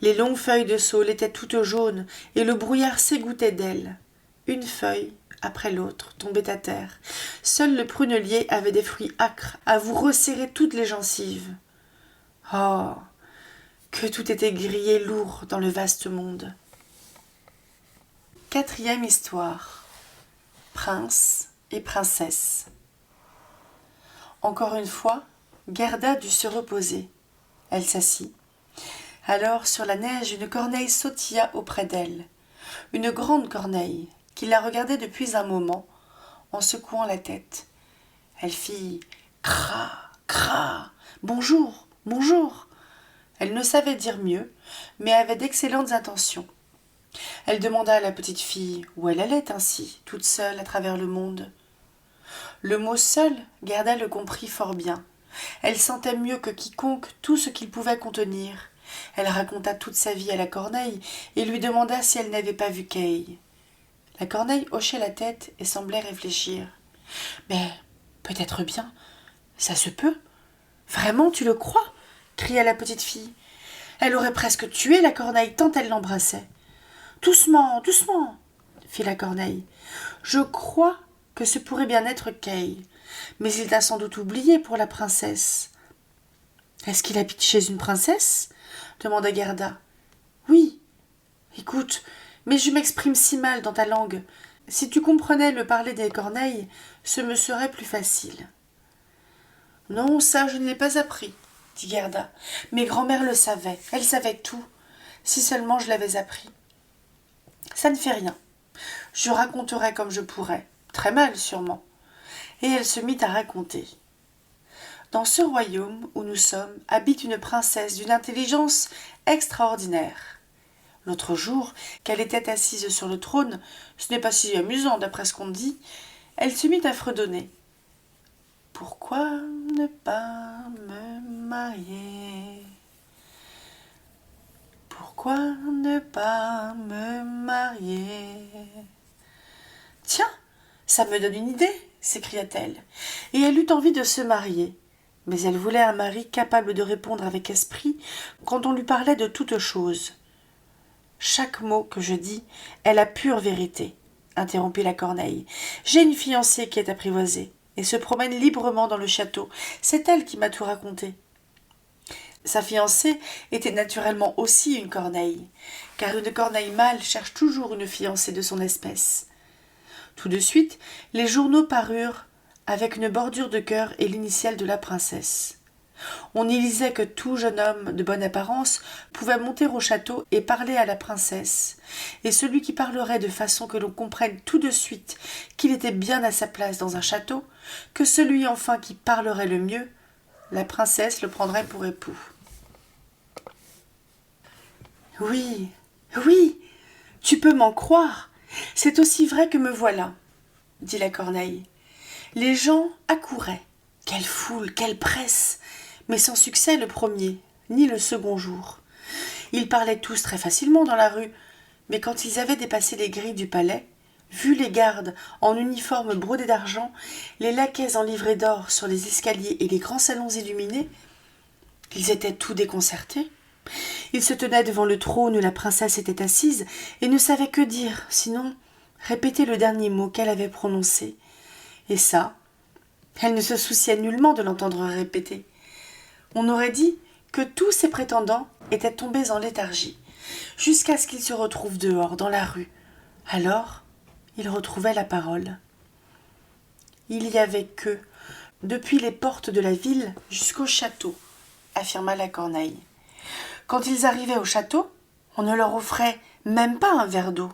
Les longues feuilles de saule étaient toutes jaunes et le brouillard s'égouttait d'elles. Une feuille après l'autre tombait à terre. Seul le prunelier avait des fruits âcres à vous resserrer toutes les gencives. Oh, que tout était gris et lourd dans le vaste monde. 4e histoire. Prince et princesse. Encore une fois, Gerda dut se reposer. Elle s'assit. Alors, sur la neige, une corneille sautilla auprès d'elle. Une grande corneille, qui la regardait depuis un moment, en secouant la tête. Elle fit « Cra, cra, bonjour, bonjour !» Elle ne savait dire mieux, mais avait d'excellentes intentions. Elle demanda à la petite fille où elle allait ainsi, toute seule à travers le monde. Le mot « seul », Gerda le comprit fort bien. Elle sentait mieux que quiconque tout ce qu'il pouvait contenir. Elle raconta toute sa vie à la corneille et lui demanda si elle n'avait pas vu Kay. La corneille hochait la tête et semblait réfléchir. « Mais peut-être bien, ça se peut. Vraiment, tu le crois ?» cria la petite fille. Elle aurait presque tué la corneille tant elle l'embrassait. « Doucement, doucement !» fit la corneille. « Je crois que ce pourrait bien être Kay, mais il t'a sans doute oublié pour la princesse. »« Est-ce qu'il habite chez une princesse ?» demanda Gerda. « Oui. Écoute, mais je m'exprime si mal dans ta langue. Si tu comprenais le parler des corneilles, ce me serait plus facile. »« Non, ça je ne l'ai pas appris, » dit Gerda. « Mes grand-mères le savaient, elles savaient tout. Si seulement je l'avais appris. »« Ça ne fait rien. Je raconterai comme je pourrai, très mal sûrement. » Et elle se mit à raconter. Dans ce royaume où nous sommes habite une princesse d'une intelligence extraordinaire. L'autre jour, qu'elle était assise sur le trône, ce n'est pas si amusant d'après ce qu'on dit, elle se mit à fredonner. « Pourquoi ne pas me marier ? Pourquoi ne pas me marier ? » « Tiens, ça me donne une idée !» s'écria-t-elle, et elle eut envie de se marier. Mais elle voulait un mari capable de répondre avec esprit quand on lui parlait de toutes choses. « Chaque mot que je dis est la pure vérité, » interrompit la corneille. « J'ai une fiancée qui est apprivoisée et se promène librement dans le château. C'est elle qui m'a tout raconté. » Sa fiancée était naturellement aussi une corneille, car une corneille mâle cherche toujours une fiancée de son espèce. Tout de suite, les journaux parurent avec une bordure de cœur et l'initiale de la princesse. On y lisait que tout jeune homme de bonne apparence pouvait monter au château et parler à la princesse, et celui qui parlerait de façon que l'on comprenne tout de suite qu'il était bien à sa place dans un château, que celui enfin qui parlerait le mieux, la princesse le prendrait pour époux. « Oui, oui, Tu peux m'en croire, c'est aussi vrai que me voilà, dit la corneille. Les gens accouraient. Quelle foule, quelle presse, mais sans succès le premier, ni le second jour. Ils parlaient tous très facilement dans la rue, mais quand ils avaient dépassé les grilles du palais, vu les gardes en uniforme brodé d'argent, les laquais en livrée d'or sur les escaliers et les grands salons illuminés, ils étaient tout déconcertés. Ils se tenaient devant le trône où la princesse était assise et ne savaient que dire, sinon répéter le dernier mot qu'elle avait prononcé. Et ça, elle ne se souciait nullement de l'entendre répéter. On aurait dit que tous ses prétendants étaient tombés en léthargie, jusqu'à ce qu'ils se retrouvent dehors, dans la rue. Alors, ils retrouvaient la parole. Il y avait que, depuis les portes de la ville jusqu'au château, affirma la corneille. Quand ils arrivaient au château, on ne leur offrait même pas un verre d'eau.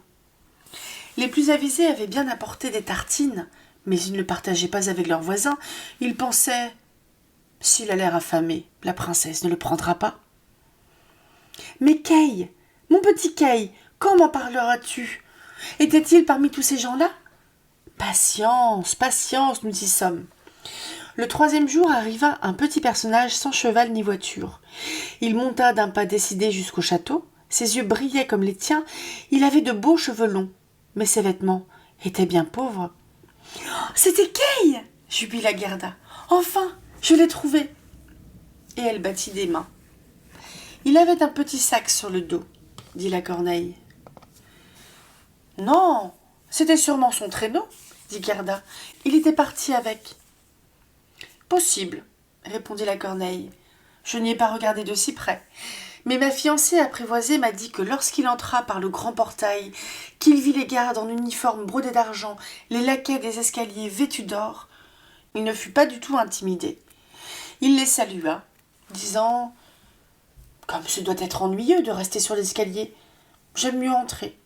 Les plus avisés avaient bien apporté des tartines, mais ils ne le partageaient pas avec leurs voisins. Ils pensaient « S'il a l'air affamé, la princesse ne le prendra pas. » « Mais Kay, mon petit Kay, quand m'en parleras-tu? Était-il parmi tous ces gens-là ?»« Patience, patience, nous y sommes. » Le troisième jour arriva un petit personnage sans cheval ni voiture. Il monta d'un pas décidé jusqu'au château, ses yeux brillaient comme les tiens, il avait de beaux cheveux longs, mais ses vêtements étaient bien pauvres. « C'était Kay !» jubila Gerda. « Enfin, je l'ai trouvé !» Et elle battit des mains. « Il avait un petit sac sur le dos, » dit la corneille. « Non, c'était sûrement son traîneau, » dit Gerda. « Il était parti avec. » « Possible, » répondit la corneille. « Je n'y ai pas regardé de si près. Mais ma fiancée apprivoisée m'a dit que lorsqu'il entra par le grand portail, qu'il vit les gardes en uniforme brodé d'argent, les laquais des escaliers vêtus d'or, il ne fut pas du tout intimidé. Il les salua, disant « Comme ce doit être ennuyeux de rester sur l'escalier, j'aime mieux entrer. »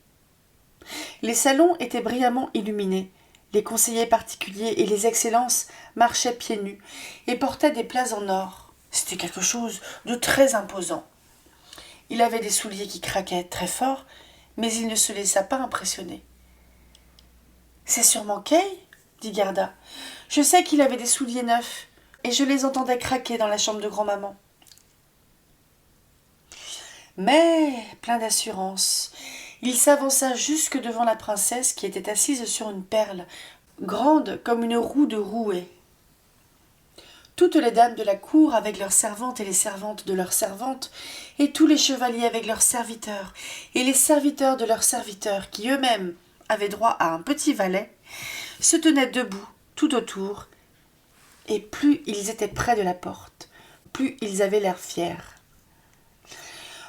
Les salons étaient brillamment illuminés. Les conseillers particuliers et les excellences marchaient pieds nus et portaient des plats en or. C'était quelque chose de très imposant. Il avait des souliers qui craquaient très fort, mais il ne se laissa pas impressionner. « C'est sûrement Kay ?» dit Gerda. « Je sais qu'il avait des souliers neufs, et je les entendais craquer dans la chambre de grand-maman. » Mais, plein d'assurance, il s'avança jusque devant la princesse qui était assise sur une perle, grande comme une roue de rouet. Toutes les dames de la cour avec leurs servantes et les servantes de leurs servantes, et tous les chevaliers avec leurs serviteurs, et les serviteurs de leurs serviteurs, qui eux-mêmes avaient droit à un petit valet, se tenaient debout tout autour, et plus ils étaient près de la porte, plus ils avaient l'air fiers.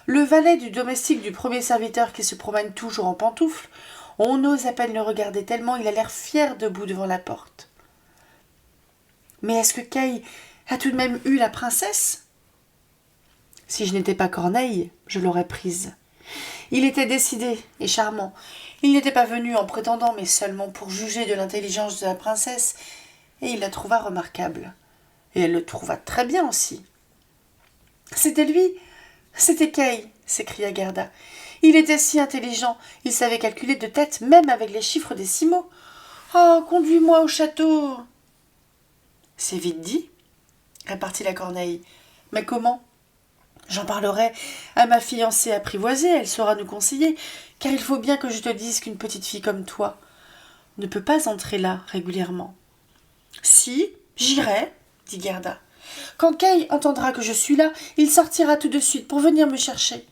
Le valet du domestique du premier serviteur qui se promène toujours en pantoufles, on n'ose à peine le regarder tellement il a l'air fier debout devant la porte. Mais est-ce que Kay a tout de même eu la princesse ? Si je n'étais pas Corneille, je l'aurais prise. Il était décidé et charmant. Il n'était pas venu en prétendant, mais seulement pour juger de l'intelligence de la princesse, et il la trouva remarquable. Et elle le trouva très bien aussi. « C'était lui ! C'était Kay !» s'écria Gerda. « Il était si intelligent, il savait calculer de tête, même avec les chiffres décimaux. Oh, conduis-moi au château !»« C'est vite dit, » repartit la corneille. « Mais comment ? J'en parlerai à ma fiancée apprivoisée, elle saura nous conseiller, car il faut bien que je te dise qu'une petite fille comme toi ne peut pas entrer là régulièrement. »« Si, j'irai, » dit Gerda. « Quand Kay entendra que je suis là, il sortira tout de suite pour venir me chercher. »«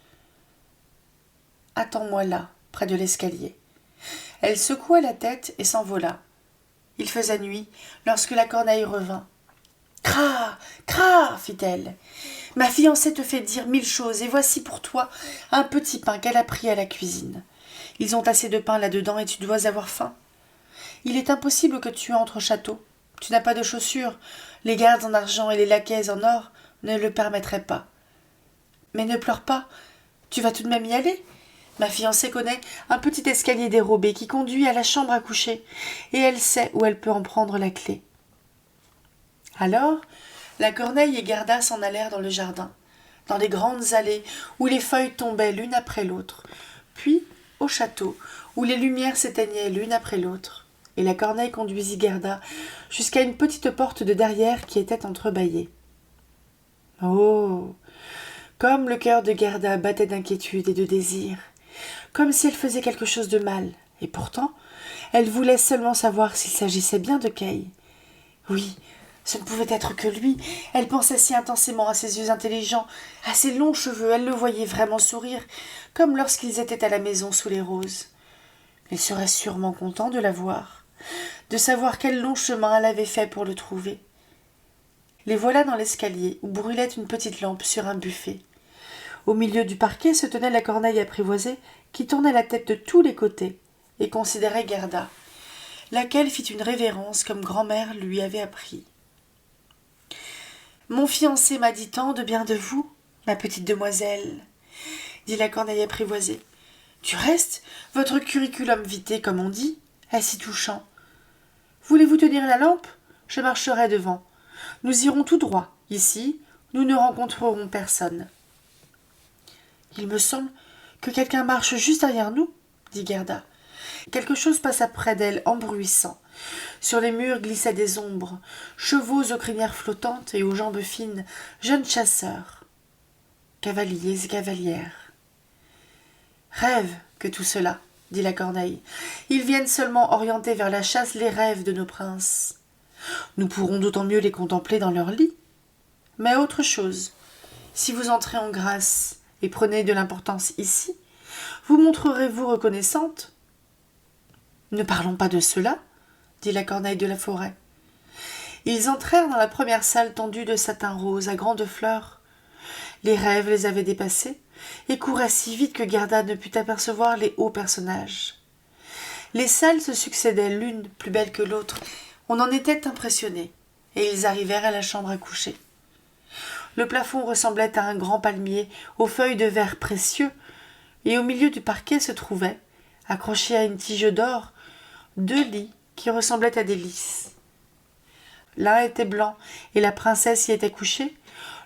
Attends-moi là, près de l'escalier. » Elle secoua la tête et s'envola. Il faisait nuit lorsque la corneille revint. « Cra, cra, fit-elle. Ma fiancée te fait dire 1000 choses, et voici pour toi un petit pain qu'elle a pris à la cuisine. Ils ont assez de pain là-dedans et tu dois avoir faim. Il est impossible que tu entres au château. Tu n'as pas de chaussures. Les gardes en argent et les laquais en or ne le permettraient pas. Mais ne pleure pas, tu vas tout de même y aller. Ma fiancée connaît un petit escalier dérobé qui conduit à la chambre à coucher, et elle sait où elle peut en prendre la clé. » Alors, la corneille et Gerda s'en allèrent dans le jardin, dans les grandes allées où les feuilles tombaient l'une après l'autre. Puis, au château, où les lumières s'éteignaient l'une après l'autre, et la corneille conduisit Gerda jusqu'à une petite porte de derrière qui était entrebâillée. Oh, comme le cœur de Gerda battait d'inquiétude et de désir, comme si elle faisait quelque chose de mal, et pourtant, elle voulait seulement savoir s'il s'agissait bien de Kay. Oui, ce ne pouvait être que lui. Elle pensait si intensément à ses yeux intelligents, à ses longs cheveux, elle le voyait vraiment sourire, comme lorsqu'ils étaient à la maison sous les roses. Il serait sûrement content de la voir, de savoir quel long chemin elle avait fait pour le trouver. Les voilà dans l'escalier, où brûlait une petite lampe sur un buffet. Au milieu du parquet se tenait la corneille apprivoisée, qui tournait la tête de tous les côtés, et considérait Gerda, laquelle fit une révérence comme grand-mère lui avait appris. « Mon fiancé m'a dit tant de bien de vous, ma petite demoiselle, » dit la corneille apprivoisée. « Du reste, votre curriculum vitae, comme on dit, est si touchant. Voulez-vous tenir la lampe ? Je marcherai devant. Nous irons tout droit. Ici, nous ne rencontrerons personne. » « Il me semble que quelqu'un marche juste derrière nous, » dit Gerda. Quelque chose passa près d'elle, embruissant. Sur les murs glissaient des ombres, chevaux aux crinières flottantes et aux jambes fines, jeunes chasseurs, cavaliers et cavalières. « Rêve que tout cela, » dit la corneille. « Ils viennent seulement orienter vers la chasse les rêves de nos princes. Nous pourrons d'autant mieux les contempler dans leur lit. Mais autre chose, si vous entrez en grâce et prenez de l'importance ici, vous montrerez-vous reconnaissante ? » « Ne parlons pas de cela, » dit la corneille de la forêt. Ils entrèrent dans la première salle tendue de satin rose à grandes fleurs. Les rêves les avaient dépassés et couraient si vite que Gerda ne put apercevoir les hauts personnages. Les salles se succédaient l'une plus belle que l'autre. On en était impressionné, et ils arrivèrent à la chambre à coucher. Le plafond ressemblait à un grand palmier aux feuilles de verre précieux, et au milieu du parquet se trouvaient, accrochés à une tige d'or, 2 lits qui ressemblaient à des lys. L'un était blanc et la princesse y était couchée,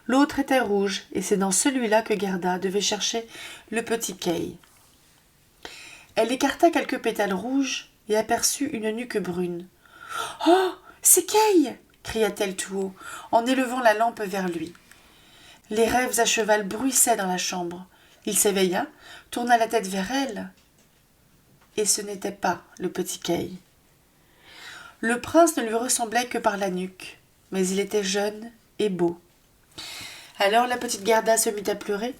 l'autre était rouge et c'est dans celui-là que Gerda devait chercher le petit Kay. Elle écarta quelques pétales rouges et aperçut une nuque brune. « Oh, c'est Kay !» cria-t-elle tout haut, en élevant la lampe vers lui. Les rêves à cheval bruissaient dans la chambre. Il s'éveilla, tourna la tête vers elle. Et ce n'était pas le petit Kay. Le prince ne lui ressemblait que par la nuque, mais il était jeune et beau. Alors la petite Gerda se mit à pleurer.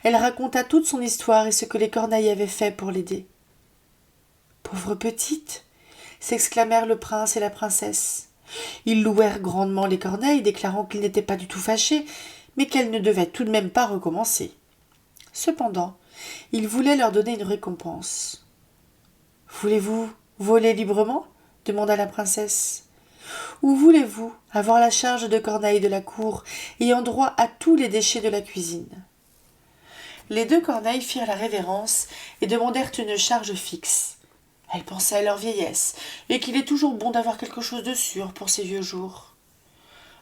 Elle raconta toute son histoire et ce que les corneilles avaient fait pour l'aider. « Pauvre petite !» s'exclamèrent le prince et la princesse. Ils louèrent grandement les corneilles, déclarant qu'ils n'étaient pas du tout fâchés, mais qu'elles ne devaient tout de même pas recommencer. Cependant, ils voulaient leur donner une récompense. « Voulez-vous voler librement ?» demanda la princesse. « Ou voulez-vous avoir la charge de corneille de la cour, ayant droit à tous les déchets de la cuisine ?» Les 2 corneilles firent la révérence et demandèrent une charge fixe. Elles pensaient à leur vieillesse et qu'il est toujours bon d'avoir quelque chose de sûr pour ces vieux jours.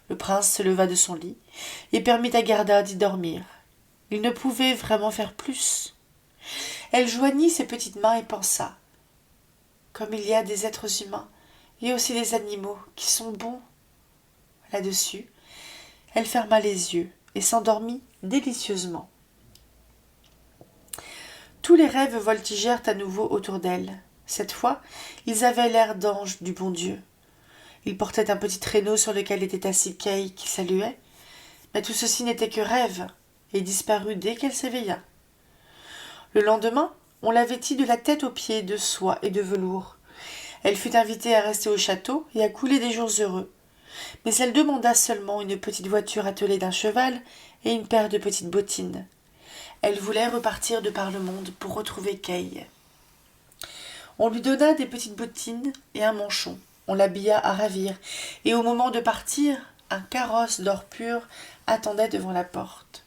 Le prince se leva de son lit et permit à Gerda d'y dormir. Il ne pouvait vraiment faire plus. Elle joignit ses petites mains et pensa. Comme il y a des êtres humains et aussi des animaux qui sont bons. Là-dessus, elle ferma les yeux et s'endormit délicieusement. Tous les rêves voltigèrent à nouveau autour d'elle. Cette fois, ils avaient l'air d'anges du bon Dieu. Ils portaient un petit traîneau sur lequel était assis Kay qui saluait, mais tout ceci n'était que rêve et disparut dès qu'elle s'éveilla. Le lendemain, on la vêtit de la tête aux pieds de soie et de velours. Elle fut invitée à rester au château et à couler des jours heureux. Mais elle demanda seulement une petite voiture attelée d'un cheval et une paire de petites bottines. Elle voulait repartir de par le monde pour retrouver Kay. On lui donna des petites bottines et un manchon. On l'habilla à ravir, et au moment de partir, un carrosse d'or pur attendait devant la porte.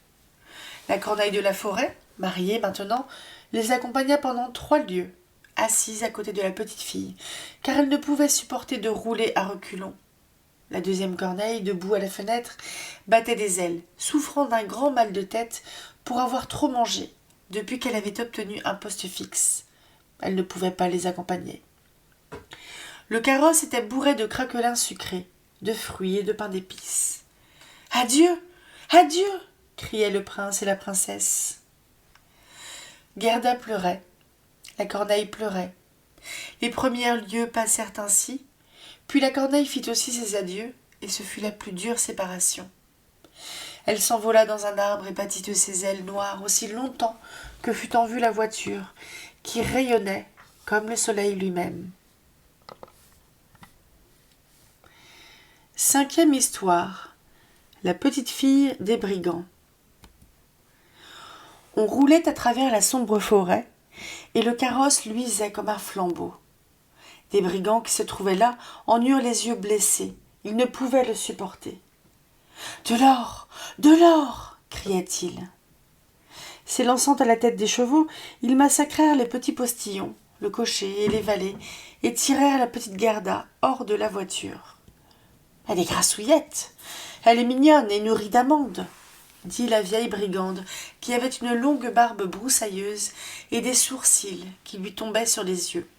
La corneille de la forêt, mariée maintenant, les accompagna pendant 3 lieues, assise à côté de la petite fille, car elle ne pouvait supporter de rouler à reculons. La 2e corneille, debout à la fenêtre, battait des ailes, souffrant d'un grand mal de tête pour avoir trop mangé depuis qu'elle avait obtenu un poste fixe. elle ne pouvait pas les accompagner. Le carrosse était bourré de craquelins sucrés, de fruits et de pain d'épices. « Adieu, adieu !» criaient le prince et la princesse. Gerda pleurait, la corneille pleurait. Les premiers lieues passèrent ainsi, puis la corneille fit aussi ses adieux, et ce fut la plus dure séparation. Elle s'envola dans un arbre et battit de ses ailes noires aussi longtemps que fut en vue la voiture, qui rayonnait comme le soleil lui-même. 5e histoire. La petite fille des brigands. On roulait à travers la sombre forêt, et le carrosse luisait comme un flambeau. Des brigands qui se trouvaient là en eurent les yeux blessés. Ils ne pouvaient le supporter. « De l'or, de l'or !» criaient-ils. S'élançant à la tête des chevaux, ils massacrèrent les petits postillons, le cocher et les valets, et tirèrent la petite Gerda hors de la voiture. « Elle est grassouillette, elle est mignonne et nourrie d'amandes !» dit la vieille brigande, qui avait une longue barbe broussailleuse et des sourcils qui lui tombaient sur les yeux.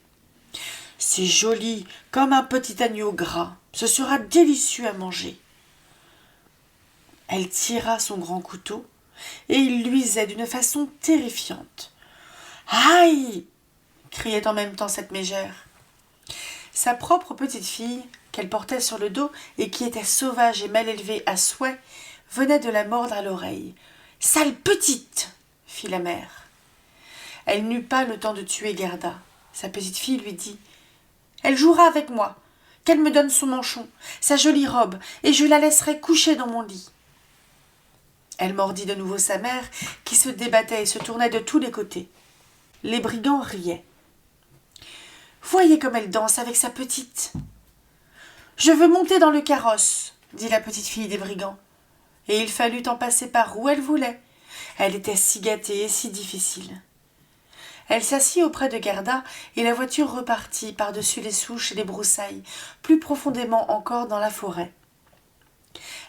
« C'est joli, comme un petit agneau gras, ce sera délicieux à manger. » Elle tira son grand couteau, et il luisait d'une façon terrifiante. « Aïe !» criait en même temps cette mégère. Sa propre petite fille, qu'elle portait sur le dos et qui était sauvage et mal élevée à souhait, venait de la mordre à l'oreille. « Sale petite !» fit la mère. Elle n'eut pas le temps de tuer Gerda. Sa petite fille lui dit « Elle jouera avec moi, qu'elle me donne son manchon, sa jolie robe, et je la laisserai coucher dans mon lit. » Elle mordit de nouveau sa mère, qui se débattait et se tournait de tous les côtés. Les brigands riaient. « Voyez comme elle danse avec sa petite. »« Je veux monter dans le carrosse, » dit la petite fille des brigands. Et il fallut en passer par où elle voulait. Elle était si gâtée et si difficile. Elle s'assit auprès de Gerda, et la voiture repartit par-dessus les souches et les broussailles, plus profondément encore dans la forêt.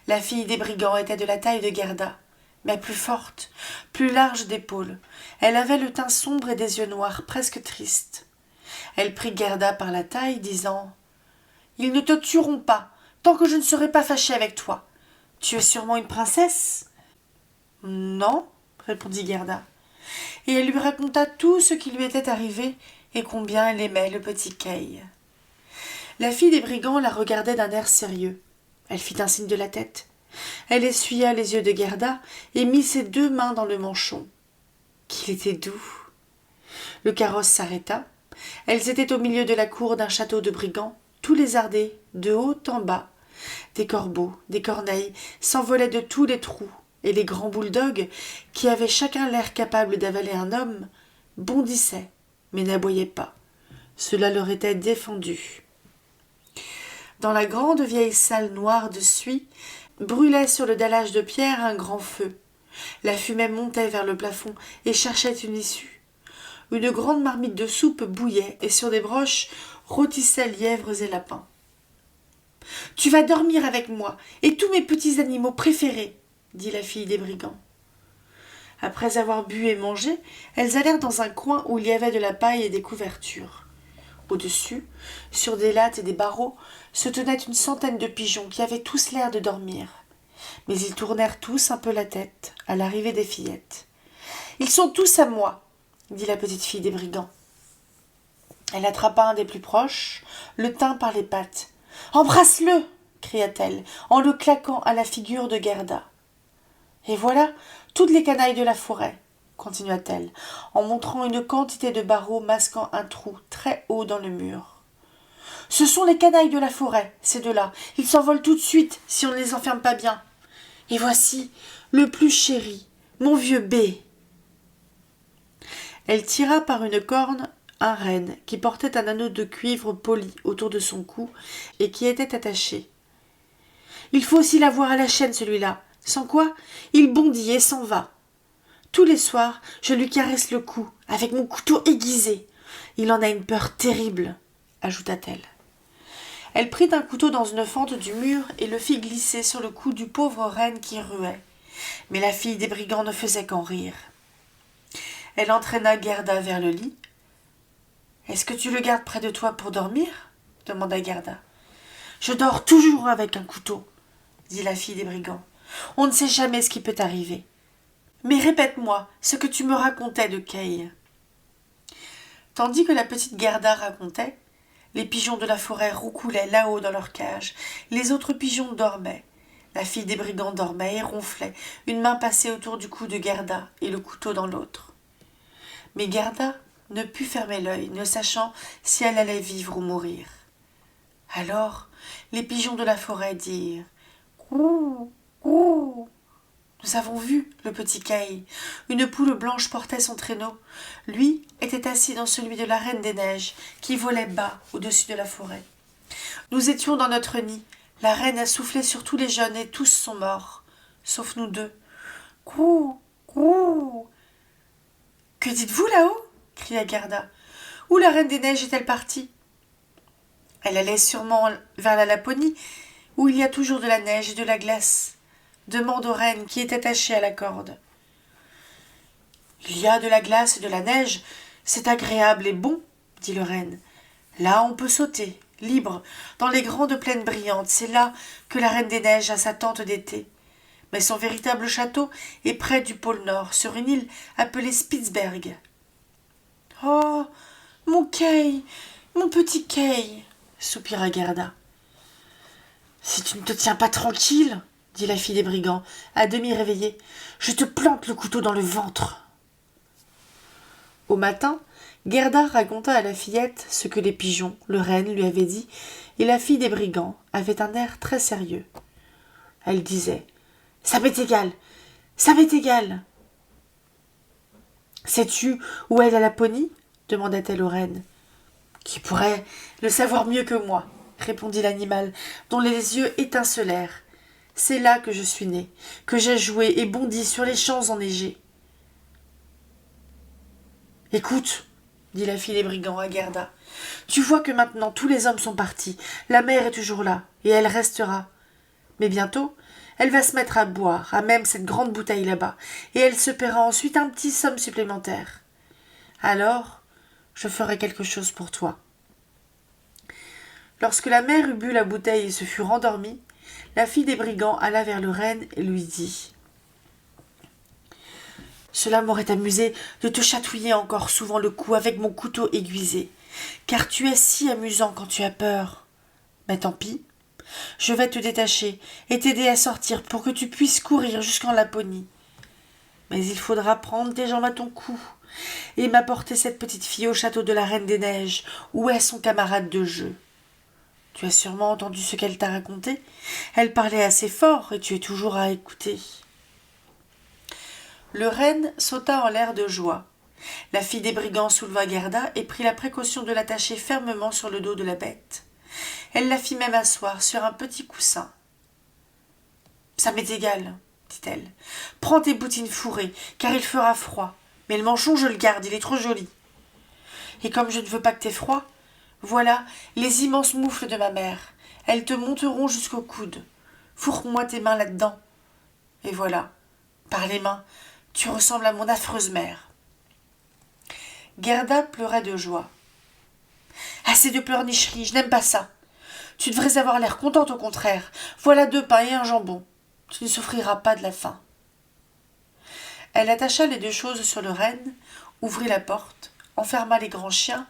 La fille des brigands était de la taille de Gerda, mais plus forte, plus large d'épaules. Elle avait le teint sombre et des yeux noirs, presque tristes. Elle prit Gerda par la taille, disant « Ils ne te tueront pas, tant que je ne serai pas fâchée avec toi. Tu es sûrement une princesse ?»« Non, » répondit Gerda. Et elle lui raconta tout ce qui lui était arrivé et combien elle aimait le petit Kay. La fille des brigands la regardait d'un air sérieux. Elle fit un signe de la tête. Elle essuya les yeux de Gerda et mit ses 2 mains dans le manchon. Qu'il était doux! Le carrosse s'arrêta. Elles étaient au milieu de la cour d'un château de brigands, tout lézardé, de haut en bas. Des corbeaux, des corneilles s'envolaient de tous les trous, et les grands bulldogs, qui avaient chacun l'air capable d'avaler un homme, bondissaient, mais n'aboyaient pas. Cela leur était défendu. Dans la grande vieille salle noire de suie, brûlait sur le dallage de pierre un grand feu. La fumée montait vers le plafond et cherchait une issue. Une grande marmite de soupe bouillait, et sur des broches rôtissaient lièvres et lapins. « Tu vas dormir avec moi, et tous mes petits animaux préférés, » dit la fille des brigands. Après avoir bu et mangé, elles allèrent dans un coin où il y avait de la paille et des couvertures. Au-dessus, sur des lattes et des barreaux, se tenaient une centaine de pigeons qui avaient tous l'air de dormir. Mais ils tournèrent tous un peu la tête à l'arrivée des fillettes. « Ils sont tous à moi, » dit la petite fille des brigands. Elle attrapa un des plus proches, le tint par les pattes. « Embrasse-le » cria-t-elle, en le claquant à la figure de Gerda. « Et voilà toutes les canailles de la forêt, » continua-t-elle, en montrant une quantité de barreaux masquant un trou très haut dans le mur. « Ce sont les canailles de la forêt, ces deux-là. Ils s'envolent tout de suite si on ne les enferme pas bien. Et voici le plus chéri, mon vieux B. » Elle tira par une corne un renne qui portait un anneau de cuivre poli autour de son cou et qui était attaché. « Il faut aussi l'avoir à la chaîne, celui-là, sans quoi il bondit et s'en va. Tous les soirs, je lui caresse le cou avec mon couteau aiguisé. Il en a une peur terrible, » ajouta-t-elle. Elle prit un couteau dans une fente du mur et le fit glisser sur le cou du pauvre renne qui ruait. Mais la fille des brigands ne faisait qu'en rire. Elle entraîna Gerda vers le lit. « Est-ce que tu le gardes près de toi pour dormir ?» demanda Gerda. « Je dors toujours avec un couteau, » dit la fille des brigands. « On ne sait jamais ce qui peut arriver. Mais répète-moi ce que tu me racontais de Kay. » Tandis que la petite Gerda racontait, les pigeons de la forêt roucoulaient là-haut dans leur cage, les autres pigeons dormaient. La fille des brigands dormait et ronflait, une main passée autour du cou de Gerda et le couteau dans l'autre. Mais Gerda ne put fermer l'œil, ne sachant si elle allait vivre ou mourir. Alors, les pigeons de la forêt dirent « Coucou, coucou !» Nous avons vu le petit Kay. Une poule blanche portait son traîneau. Lui était assis dans celui de la Reine des Neiges, qui volait bas au-dessus de la forêt. Nous étions dans notre nid. La reine a soufflé sur tous les jeunes et tous sont morts, sauf nous deux. Coucou, coucou !»« Que dites-vous là-haut » cria Gerda. « Où la Reine des Neiges est-elle partie ?»« Elle allait sûrement vers la Laponie, où il y a toujours de la neige et de la glace. » Demande aux reines qui est attachée à la corde. « Il y a de la glace et de la neige, c'est agréable et bon, » dit le renne. « Là on peut sauter, libre, dans les grandes plaines brillantes, c'est là que la Reine des Neiges a sa tente d'été. Mais son véritable château est près du pôle Nord, sur une île appelée Spitzberg. »« Oh, mon Kay, mon petit Kay !» soupira Gerda. « Si tu ne te tiens pas tranquille, » dit la fille des brigands, à demi réveillée, « je te plante le couteau dans le ventre. » Au matin, Gerda raconta à la fillette ce que les pigeons, le renne, lui avaient dit, et la fille des brigands avait un air très sérieux. Elle disait « Ça m'est égal, ça m'est égal. »« Sais-tu où est la Laponie ?» demanda-t-elle au renne. « Qui pourrait le savoir mieux que moi ?» répondit l'animal, dont les yeux étincelèrent. « C'est là que je suis né, que j'ai joué et bondi sur les champs enneigés. »« Écoute, » dit la fille des brigands à Gerda, « tu vois que maintenant tous les hommes sont partis, la mer est toujours là, et elle restera. Mais bientôt, elle va se mettre à boire, à même cette grande bouteille là-bas, et elle se paiera ensuite un petit somme supplémentaire. Alors, je ferai quelque chose pour toi. » Lorsque la mère eut bu la bouteille et se fut rendormie, la fille des brigands alla vers le renne et lui dit « Cela m'aurait amusé de te chatouiller encore souvent le cou avec mon couteau aiguisé, car tu es si amusant quand tu as peur. Mais tant pis, je vais te détacher et t'aider à sortir pour que tu puisses courir jusqu'en Laponie. Mais il faudra prendre tes jambes à ton cou et m'apporter cette petite fille au château de la Reine des Neiges, où est son camarade de jeu. Tu as sûrement entendu ce qu'elle t'a raconté. Elle parlait assez fort et tu es toujours à écouter. » Le renne sauta en l'air de joie. La fille des brigands souleva Gerda et prit la précaution de l'attacher fermement sur le dos de la bête. Elle la fit même asseoir sur un petit coussin. « Ça m'est égal, » dit-elle. « Prends tes bottines fourrées, car il fera froid. Mais le manchon, je le garde, il est trop joli. Et comme je ne veux pas que t'aies froid, voilà les immenses moufles de ma mère. Elles te monteront jusqu'au coude. Fourre-moi tes mains là-dedans. Et voilà, par les mains, tu ressembles à mon affreuse mère. » Gerda pleurait de joie. « Assez de pleurnicherie, je n'aime pas ça. Tu devrais avoir l'air contente au contraire. Voilà 2 pains et un jambon. Tu ne souffriras pas de la faim. » Elle attacha les 2 choses sur le renne, ouvrit la porte, enferma les grands chiens,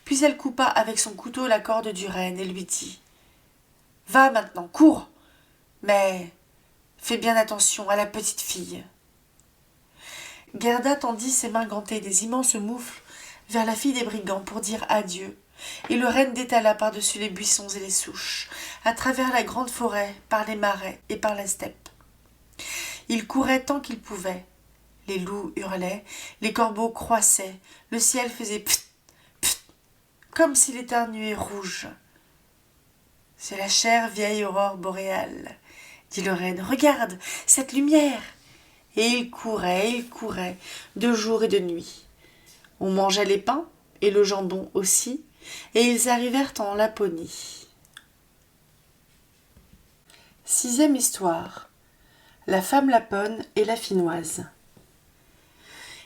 puis elle coupa avec son couteau la corde du renne et lui dit « Va maintenant, cours, mais fais bien attention à la petite fille. » Gerda tendit ses mains gantées des immenses moufles vers la fille des brigands pour dire adieu, et le renne détala par-dessus les buissons et les souches, à travers la grande forêt, par les marais et par la steppe. Il courait tant qu'il pouvait. Les loups hurlaient, les corbeaux croissaient, le ciel faisait pfft, pfft, comme s'il était un nuée rouge. « C'est la chère vieille aurore boréale, » dit le renne. « Regarde, cette lumière !» Et il courait, de jour et de nuit. On mangeait les pains et le jambon aussi, et ils arrivèrent en Laponie. 6e histoire. La femme lapone et la Finnoise.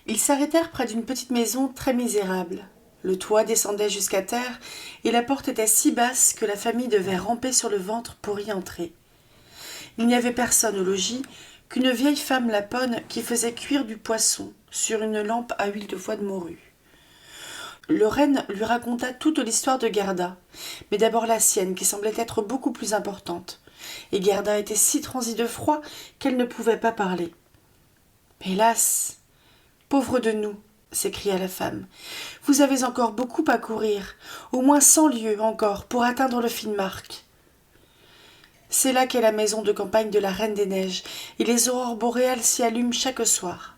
Ils s'arrêtèrent près d'une petite maison très misérable. Le toit descendait jusqu'à terre, et la porte était si basse que la famille devait ramper sur le ventre pour y entrer. Il n'y avait personne au logis qu'une vieille femme laponne qui faisait cuire du poisson sur une lampe à huile de foie de morue. Le renne lui raconta toute l'histoire de Gerda, mais d'abord la sienne, qui semblait être beaucoup plus importante. Et Gerda était si transie de froid qu'elle ne pouvait pas parler. « Hélas, pauvre de nous !» s'écria la femme. « Vous avez encore beaucoup à courir, au moins 100 lieues encore, pour atteindre le Finnmark. C'est là qu'est la maison de campagne de la Reine des Neiges, et les aurores boréales s'y allument chaque soir.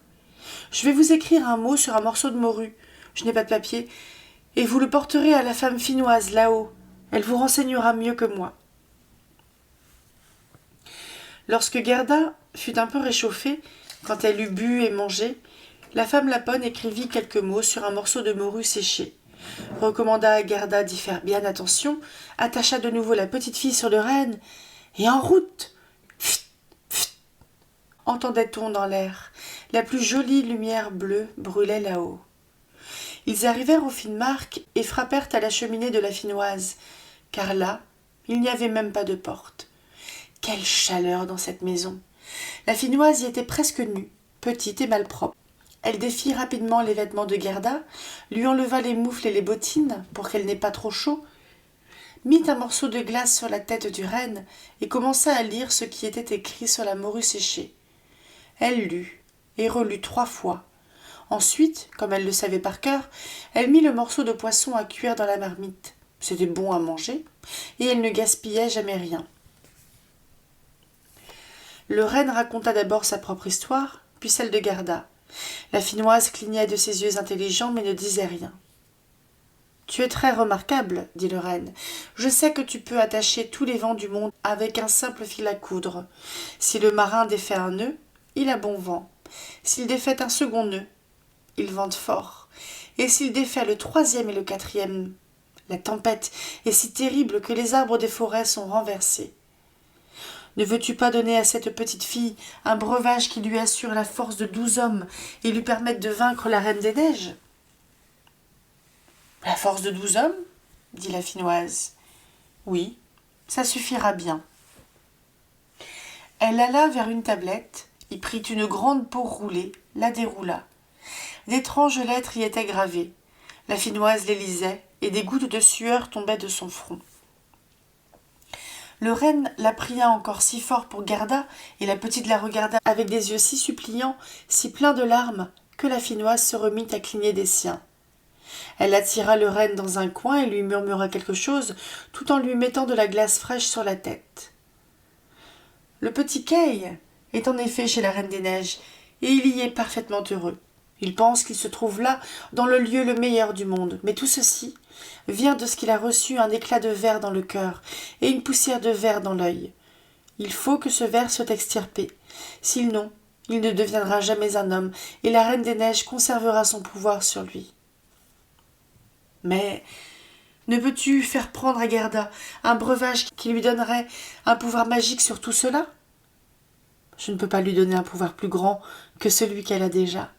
Je vais vous écrire un mot sur un morceau de morue, je n'ai pas de papier, et vous le porterez à la femme finnoise là-haut. Elle vous renseignera mieux que moi. » Lorsque Gerda fut un peu réchauffée, quand elle eut bu et mangé, la femme laponne écrivit quelques mots sur un morceau de morue séchée, recommanda à Gerda d'y faire bien attention, attacha de nouveau la petite fille sur le renne, et en route. Pfft, pfft, entendait-on dans l'air. La plus jolie lumière bleue brûlait là-haut. Ils arrivèrent au Finnmark et frappèrent à la cheminée de la Finnoise, car là, il n'y avait même pas de porte. Quelle chaleur dans cette maison! La Finnoise y était presque nue, petite et malpropre. Elle défit rapidement les vêtements de Gerda, lui enleva les moufles et les bottines pour qu'elle n'ait pas trop chaud, mit un morceau de glace sur la tête du renne et commença à lire ce qui était écrit sur la morue séchée. Elle lut et relut 3 fois. Ensuite, comme elle le savait par cœur, elle mit le morceau de poisson à cuire dans la marmite. C'était bon à manger, et elle ne gaspillait jamais rien. Le renne raconta d'abord sa propre histoire, puis celle de Gerda. La Finnoise clignait de ses yeux intelligents, mais ne disait rien. « Tu es très remarquable, dit le renne. Je sais que tu peux attacher tous les vents du monde avec un simple fil à coudre. Si le marin défait un nœud, il a bon vent. S'il défait un second nœud, il vente fort. Et s'il défait le 3e et le 4e, la tempête est si terrible que les arbres des forêts sont renversés. Ne veux-tu pas donner à cette petite fille un breuvage qui lui assure la force de 12 hommes et lui permette de vaincre la Reine des Neiges ?» ?»« La force de 12 hommes ?» dit la Finnoise. « Oui, ça suffira bien. » Elle alla vers une tablette, y prit une grande peau roulée, la déroula. D'étranges lettres y étaient gravées. La Finnoise les lisait, et des gouttes de sueur tombaient de son front. Le renne la pria encore si fort pour Gerda, et la petite la regarda avec des yeux si suppliants, si pleins de larmes, que la Finnoise se remit à cligner des siens. Elle attira le renne dans un coin et lui murmura quelque chose, tout en lui mettant de la glace fraîche sur la tête. Le petit Kay est en effet chez la Reine des Neiges, et il y est parfaitement heureux. Il pense qu'il se trouve là, dans le lieu le meilleur du monde, mais tout ceci vient de ce qu'il a reçu un éclat de verre dans le cœur et une poussière de verre dans l'œil. Il faut que ce verre soit extirpé. Sinon, il ne deviendra jamais un homme, et la Reine des Neiges conservera son pouvoir sur lui. Mais ne peux-tu faire prendre à Gerda un breuvage qui lui donnerait un pouvoir magique sur tout cela ? Je ne peux pas lui donner un pouvoir plus grand que celui qu'elle a déjà.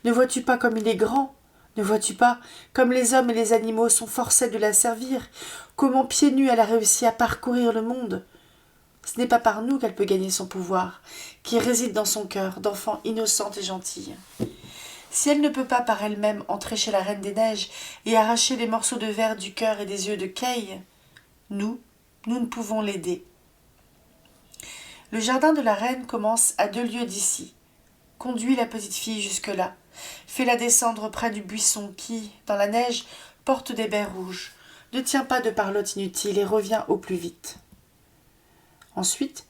Ne vois-tu pas comme il est grand ? Ne vois-tu pas comme les hommes et les animaux sont forcés de la servir ? Comment pieds nus elle a réussi à parcourir le monde ? Ce n'est pas par nous qu'elle peut gagner son pouvoir, qui réside dans son cœur d'enfant innocente et gentille. Si elle ne peut pas par elle-même entrer chez la Reine des Neiges et arracher les morceaux de verre du cœur et des yeux de Kay, nous ne pouvons l'aider. Le jardin de la Reine commence à 2 lieues d'ici. Conduis la petite fille jusque-là. Fais-la descendre près du buisson qui, dans la neige, porte des baies rouges. Ne tiens pas de parlotte inutile et reviens au plus vite. Ensuite,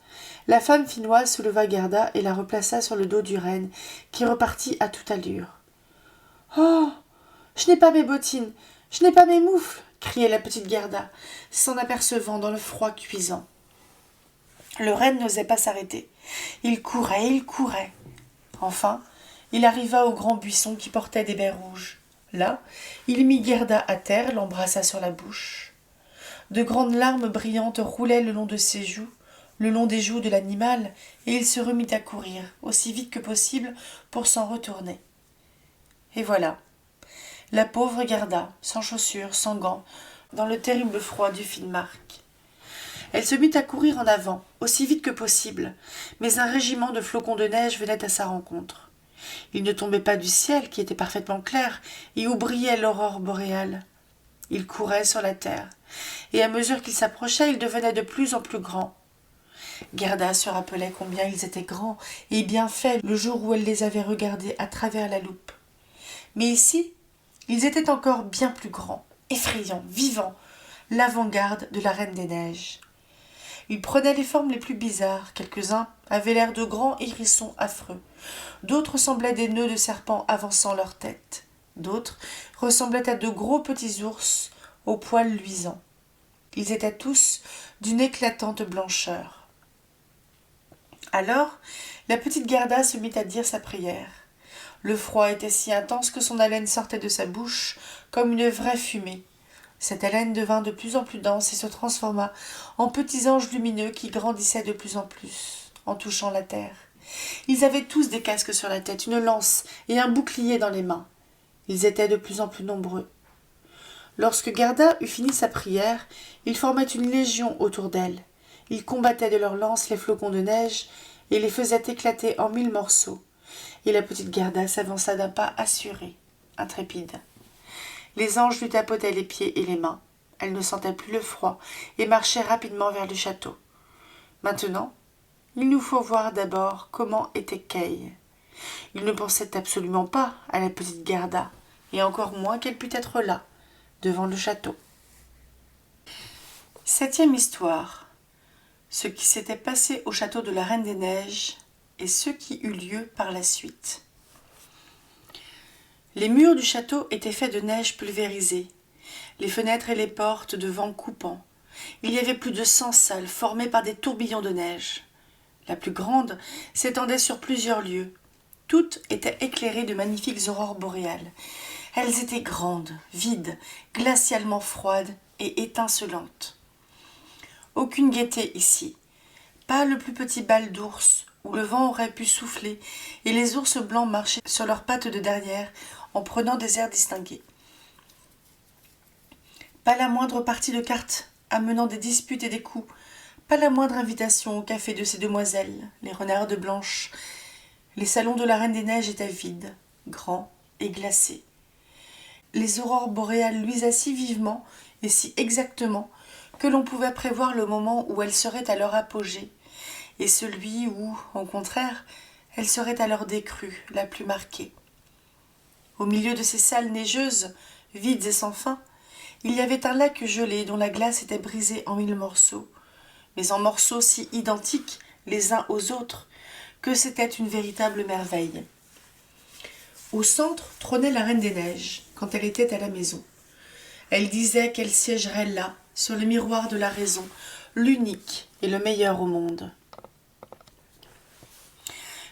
la femme finnoise souleva Gerda et la replaça sur le dos du renne, qui repartit à toute allure. « Oh, je n'ai pas mes bottines, je n'ai pas mes moufles !» criait la petite Gerda, s'en apercevant dans le froid cuisant. Le renne n'osait pas s'arrêter. Il courait. Enfin, il arriva au grand buisson qui portait des baies rouges. Là, il mit Gerda à terre, l'embrassa sur la bouche. De grandes larmes brillantes roulaient le long de ses joues, le long des joues de l'animal, et il se remit à courir, aussi vite que possible, pour s'en retourner. Et voilà, La pauvre Gerda, sans chaussures, sans gants, dans le terrible froid du Finnmark. Elle se mit à courir en avant, aussi vite que possible, mais un régiment de flocons de neige venait à sa rencontre. Il ne tombait pas du ciel, qui était parfaitement clair, et où brillait l'aurore boréale. Il courait sur la terre, et à mesure qu'il s'approchait, il devenait de plus en plus grand. Gerda se rappelait combien ils étaient grands et bien faits le jour où elle les avait regardés à travers la loupe. Mais ici, ils étaient encore bien plus grands, effrayants, vivants, l'avant-garde de la Reine des Neiges. Ils prenaient les formes les plus bizarres, quelques-uns avaient l'air de grands hérissons affreux, d'autres semblaient des nœuds de serpents avançant leur tête, d'autres ressemblaient à de gros petits ours aux poils luisants. Ils étaient tous d'une éclatante blancheur. Alors, la petite Gerda se mit à dire sa prière. Le froid était si intense que son haleine sortait de sa bouche comme une vraie fumée. Cette haleine devint de plus en plus dense et se transforma en petits anges lumineux qui grandissaient de plus en plus, en touchant la terre. Ils avaient tous des casques sur la tête, une lance et un bouclier dans les mains. Ils étaient de plus en plus nombreux. Lorsque Gerda eut fini sa prière, ils formaient une légion autour d'elle. Ils combattaient de leurs lances les flocons de neige et les faisaient éclater en 1000 morceaux. Et la petite Gerda s'avança d'un pas assuré, intrépide. Les anges lui tapotaient les pieds et les mains. Elle ne sentait plus le froid et marchait rapidement vers le château. Maintenant, il nous faut voir d'abord comment était Kay. Il ne pensait absolument pas à la petite Gerda, et encore moins qu'elle pût être là, devant le château. 7e histoire. Ce qui s'était passé au château de la Reine des Neiges et ce qui eut lieu par la suite. Les murs du château étaient faits de neige pulvérisée, les fenêtres et les portes de vent coupant. Il y avait plus de 100 salles formées par des tourbillons de neige. La plus grande s'étendait sur plusieurs lieues. Toutes étaient éclairées de magnifiques aurores boréales. Elles étaient grandes, vides, glacialement froides et étincelantes. Aucune gaieté ici. Pas le plus petit bal d'ours où le vent aurait pu souffler et les ours blancs marchaient sur leurs pattes de derrière en prenant des airs distingués. Pas la moindre partie de cartes amenant des disputes et des coups, pas la moindre invitation au café de ces demoiselles, les renardes blanches. Les salons de la Reine des Neiges étaient vides, grands et glacés. Les aurores boréales luisaient si vivement et si exactement que l'on pouvait prévoir le moment où elles seraient à leur apogée, et celui où, au contraire, elles seraient à leur décrue la plus marquée. Au milieu de ces salles neigeuses, vides et sans fin, il y avait un lac gelé dont la glace était brisée en 1000 morceaux, mais en morceaux si identiques les uns aux autres que c'était une véritable merveille. Au centre trônait la Reine des Neiges, quand elle était à la maison. Elle disait qu'elle siégerait là, sur le miroir de la raison, l'unique et le meilleur au monde.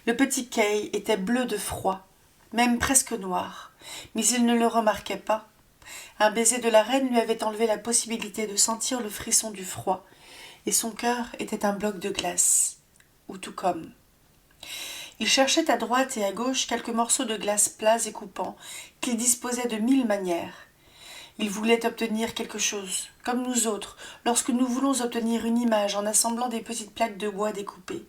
Le petit Kay était bleu de froid, même presque noir, mais il ne le remarquait pas. Un baiser de la reine lui avait enlevé la possibilité de sentir le frisson du froid, et son cœur était un bloc de glace, ou tout comme. Il cherchait à droite et à gauche quelques morceaux de glace plats et coupants qu'il disposait de 1000 manières. Il voulait obtenir quelque chose, comme nous autres, lorsque nous voulons obtenir une image en assemblant des petites plaques de bois découpées,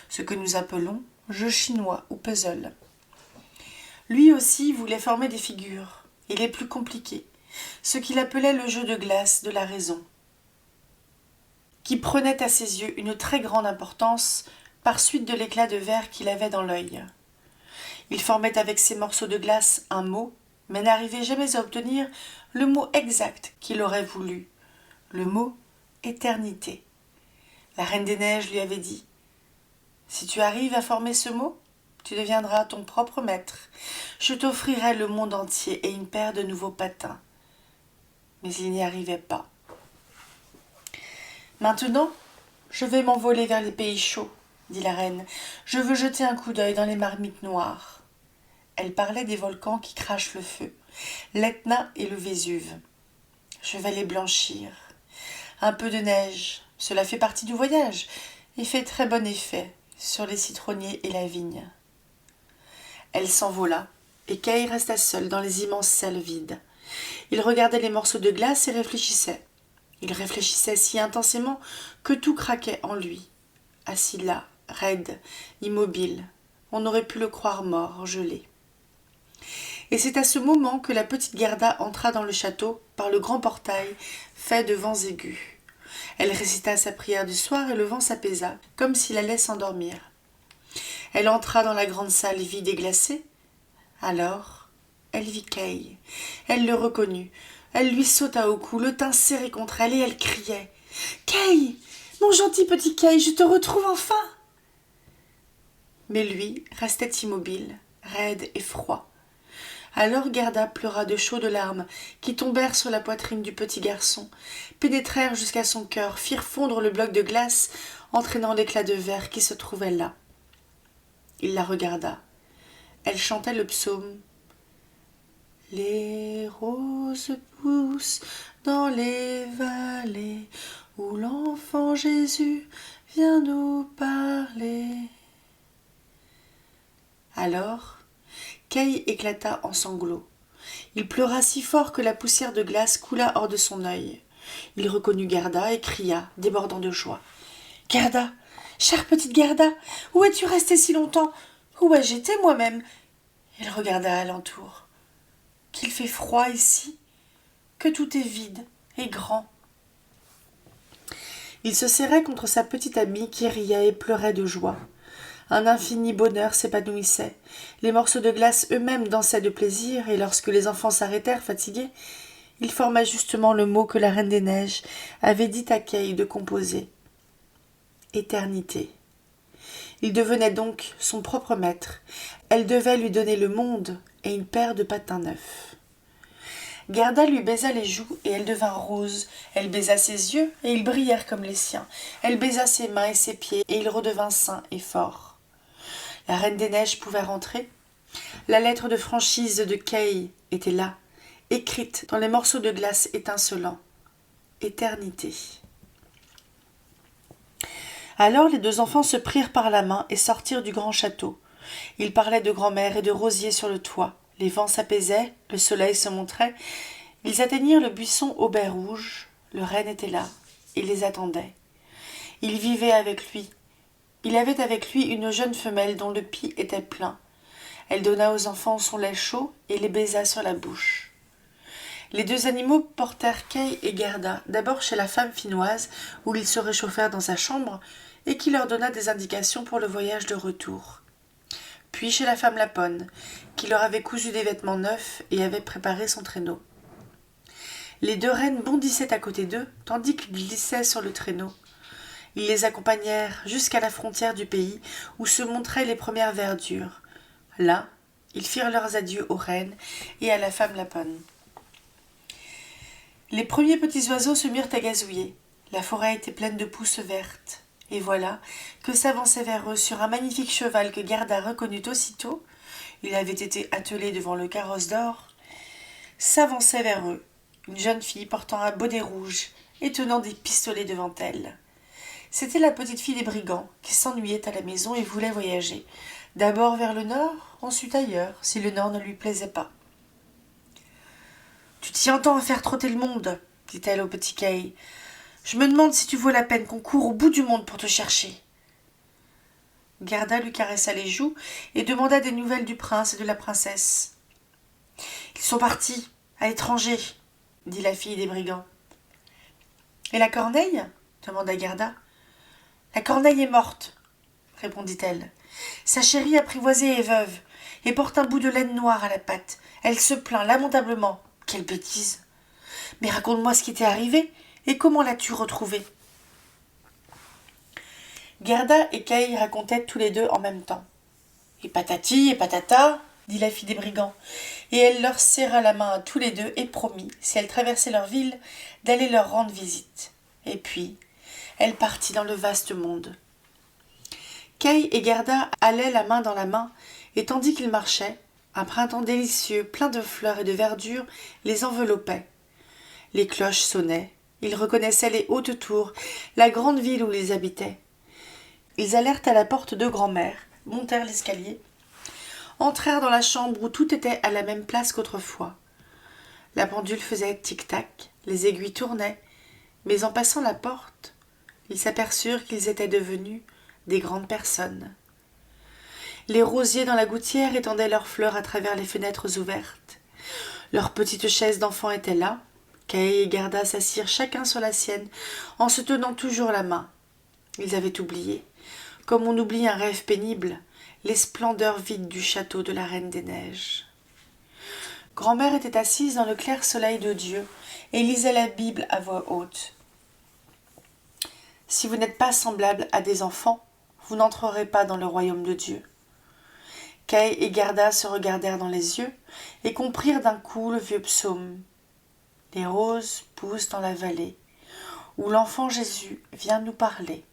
ce que nous appelons jeu chinois ou puzzle. Lui aussi voulait former des figures, et les plus compliquées, ce qu'il appelait le jeu de glace de la raison, qui prenait à ses yeux une très grande importance par suite de l'éclat de verre qu'il avait dans l'œil. Il formait avec ces morceaux de glace un mot, mais n'arrivait jamais à obtenir le mot exact qu'il aurait voulu, le mot éternité. La Reine des Neiges lui avait dit « Si tu arrives à former ce mot, tu deviendras ton propre maître. Je t'offrirai le monde entier et une paire de nouveaux patins. » Mais il n'y arrivait pas. « Maintenant, je vais m'envoler vers les pays chauds, » dit la reine. « Je veux jeter un coup d'œil dans les marmites noires. » Elle parlait des volcans qui crachent le feu, l'Etna et le Vésuve. « Je vais les blanchir. Un peu de neige, cela fait partie du voyage et fait très bon effet sur les citronniers et la vigne. » Elle s'envola, et Kay resta seul dans les immenses salles vides. Il regardait les morceaux de glace et réfléchissait. Il réfléchissait si intensément que tout craquait en lui. Assis là, raide, immobile, on aurait pu le croire mort, gelé. Et c'est à ce moment que la petite Gerda entra dans le château par le grand portail fait de vents aigus. Elle récita sa prière du soir et le vent s'apaisa, comme s'il allait s'endormir. Elle entra dans la grande salle vide et glacée. Alors, elle vit Kay. Elle le reconnut. Elle lui sauta au cou, le tint serré contre elle, et elle criait « Kay, mon gentil petit Kay, je te retrouve enfin !» Mais lui restait immobile, raide et froid. Alors Gerda pleura de chaudes larmes qui tombèrent sur la poitrine du petit garçon, pénétrèrent jusqu'à son cœur, firent fondre le bloc de glace, entraînant l'éclat de verre qui se trouvait là. Il la regarda. Elle chantait le psaume. « Les roses poussent dans les vallées où l'enfant Jésus vient nous parler. » Alors, Kay éclata en sanglots. Il pleura si fort que la poussière de glace coula hors de son œil. Il reconnut Gerda et cria, débordant de joie. « Gerda, chère petite Gerda, où es-tu restée si longtemps? Où ai-je été moi-même ?» Il regarda alentour. « Qu'il fait froid ici, que tout est vide et grand. » Il se serrait contre sa petite amie qui riait et pleurait de joie. Un infini bonheur s'épanouissait. Les morceaux de glace eux-mêmes dansaient de plaisir, et lorsque les enfants s'arrêtèrent fatigués, il forma justement le mot que la Reine des Neiges avait dit à Kay de composer. Éternité. Il devenait donc son propre maître. Elle devait lui donner le monde et une paire de patins neufs. Gerda lui baisa les joues et elle devint rose. Elle baisa ses yeux et ils brillèrent comme les siens. Elle baisa ses mains et ses pieds et il redevint sain et fort. La Reine des Neiges pouvait rentrer. La lettre de franchise de Kay était là, écrite dans les morceaux de glace étincelants. Éternité. Alors les deux enfants se prirent par la main et sortirent du grand château. Ils parlaient de grand-mère et de rosiers sur le toit. Les vents s'apaisaient, le soleil se montrait. Ils atteignirent le buisson au baies rouge. Le renne était là. Il les attendait. Il vivait avec lui. Il avait avec lui une jeune femelle dont le pis était plein. Elle donna aux enfants son lait chaud et les baisa sur la bouche. Les deux animaux portèrent Kay et Gerda d'abord chez la femme finnoise où ils se réchauffèrent dans sa chambre et qui leur donna des indications pour le voyage de retour. Puis chez la femme Laponne, qui leur avait cousu des vêtements neufs et avait préparé son traîneau. Les deux reines bondissaient à côté d'eux, tandis qu'ils glissaient sur le traîneau. Ils les accompagnèrent jusqu'à la frontière du pays où se montraient les premières verdures. Là, ils firent leurs adieux aux reines et à la femme Laponne. Les premiers petits oiseaux se mirent à gazouiller. La forêt était pleine de pousses vertes. Et voilà que s'avançait vers eux sur un magnifique cheval que Gerda reconnut aussitôt, il avait été attelé devant le carrosse d'or, s'avançait vers eux, une jeune fille portant un bonnet rouge et tenant des pistolets devant elle. C'était la petite fille des brigands qui s'ennuyait à la maison et voulait voyager, d'abord vers le nord, ensuite ailleurs, si le nord ne lui plaisait pas. « Tu t'y entends à faire trotter le monde, dit-elle au petit Kay. Je me demande si tu vaut la peine qu'on court au bout du monde pour te chercher. » Gerda lui caressa les joues et demanda des nouvelles du prince et de la princesse. « Ils sont partis, à l'étranger, » dit la fille des brigands. « Et la corneille ?» demanda Gerda. « La corneille est morte, » répondit-elle. « Sa chérie apprivoisée est veuve et porte un bout de laine noire à la patte. Elle se plaint lamentablement. Quelle bêtise! Mais raconte-moi ce qui t'est arrivé. Et comment l'as-tu retrouvé ?» Gerda et Kay racontaient tous les deux en même temps. « Et patati et patata » dit la fille des brigands, et elle leur serra la main à tous les deux et promit, si elles traversaient leur ville, d'aller leur rendre visite. Et puis, elle partit dans le vaste monde. Kay et Gerda allaient la main dans la main, et tandis qu'ils marchaient, un printemps délicieux, plein de fleurs et de verdure, les enveloppait. Les cloches sonnaient. Ils reconnaissaient les hautes tours, la grande ville où ils habitaient. Ils allèrent à la porte de grand-mère, montèrent l'escalier, entrèrent dans la chambre où tout était à la même place qu'autrefois. La pendule faisait tic-tac, les aiguilles tournaient, mais en passant la porte, ils s'aperçurent qu'ils étaient devenus des grandes personnes. Les rosiers dans la gouttière étendaient leurs fleurs à travers les fenêtres ouvertes. Leurs petites chaises d'enfants étaient là. Kay et Gerda s'assirent chacun sur la sienne, en se tenant toujours la main. Ils avaient oublié, comme on oublie un rêve pénible, les splendeurs vides du château de la Reine des Neiges. Grand-mère était assise dans le clair soleil de Dieu et lisait la Bible à voix haute. « Si vous n'êtes pas semblable à des enfants, vous n'entrerez pas dans le royaume de Dieu. » Kay et Gerda se regardèrent dans les yeux et comprirent d'un coup le vieux psaume. Les roses poussent dans la vallée, où l'enfant Jésus vient nous parler.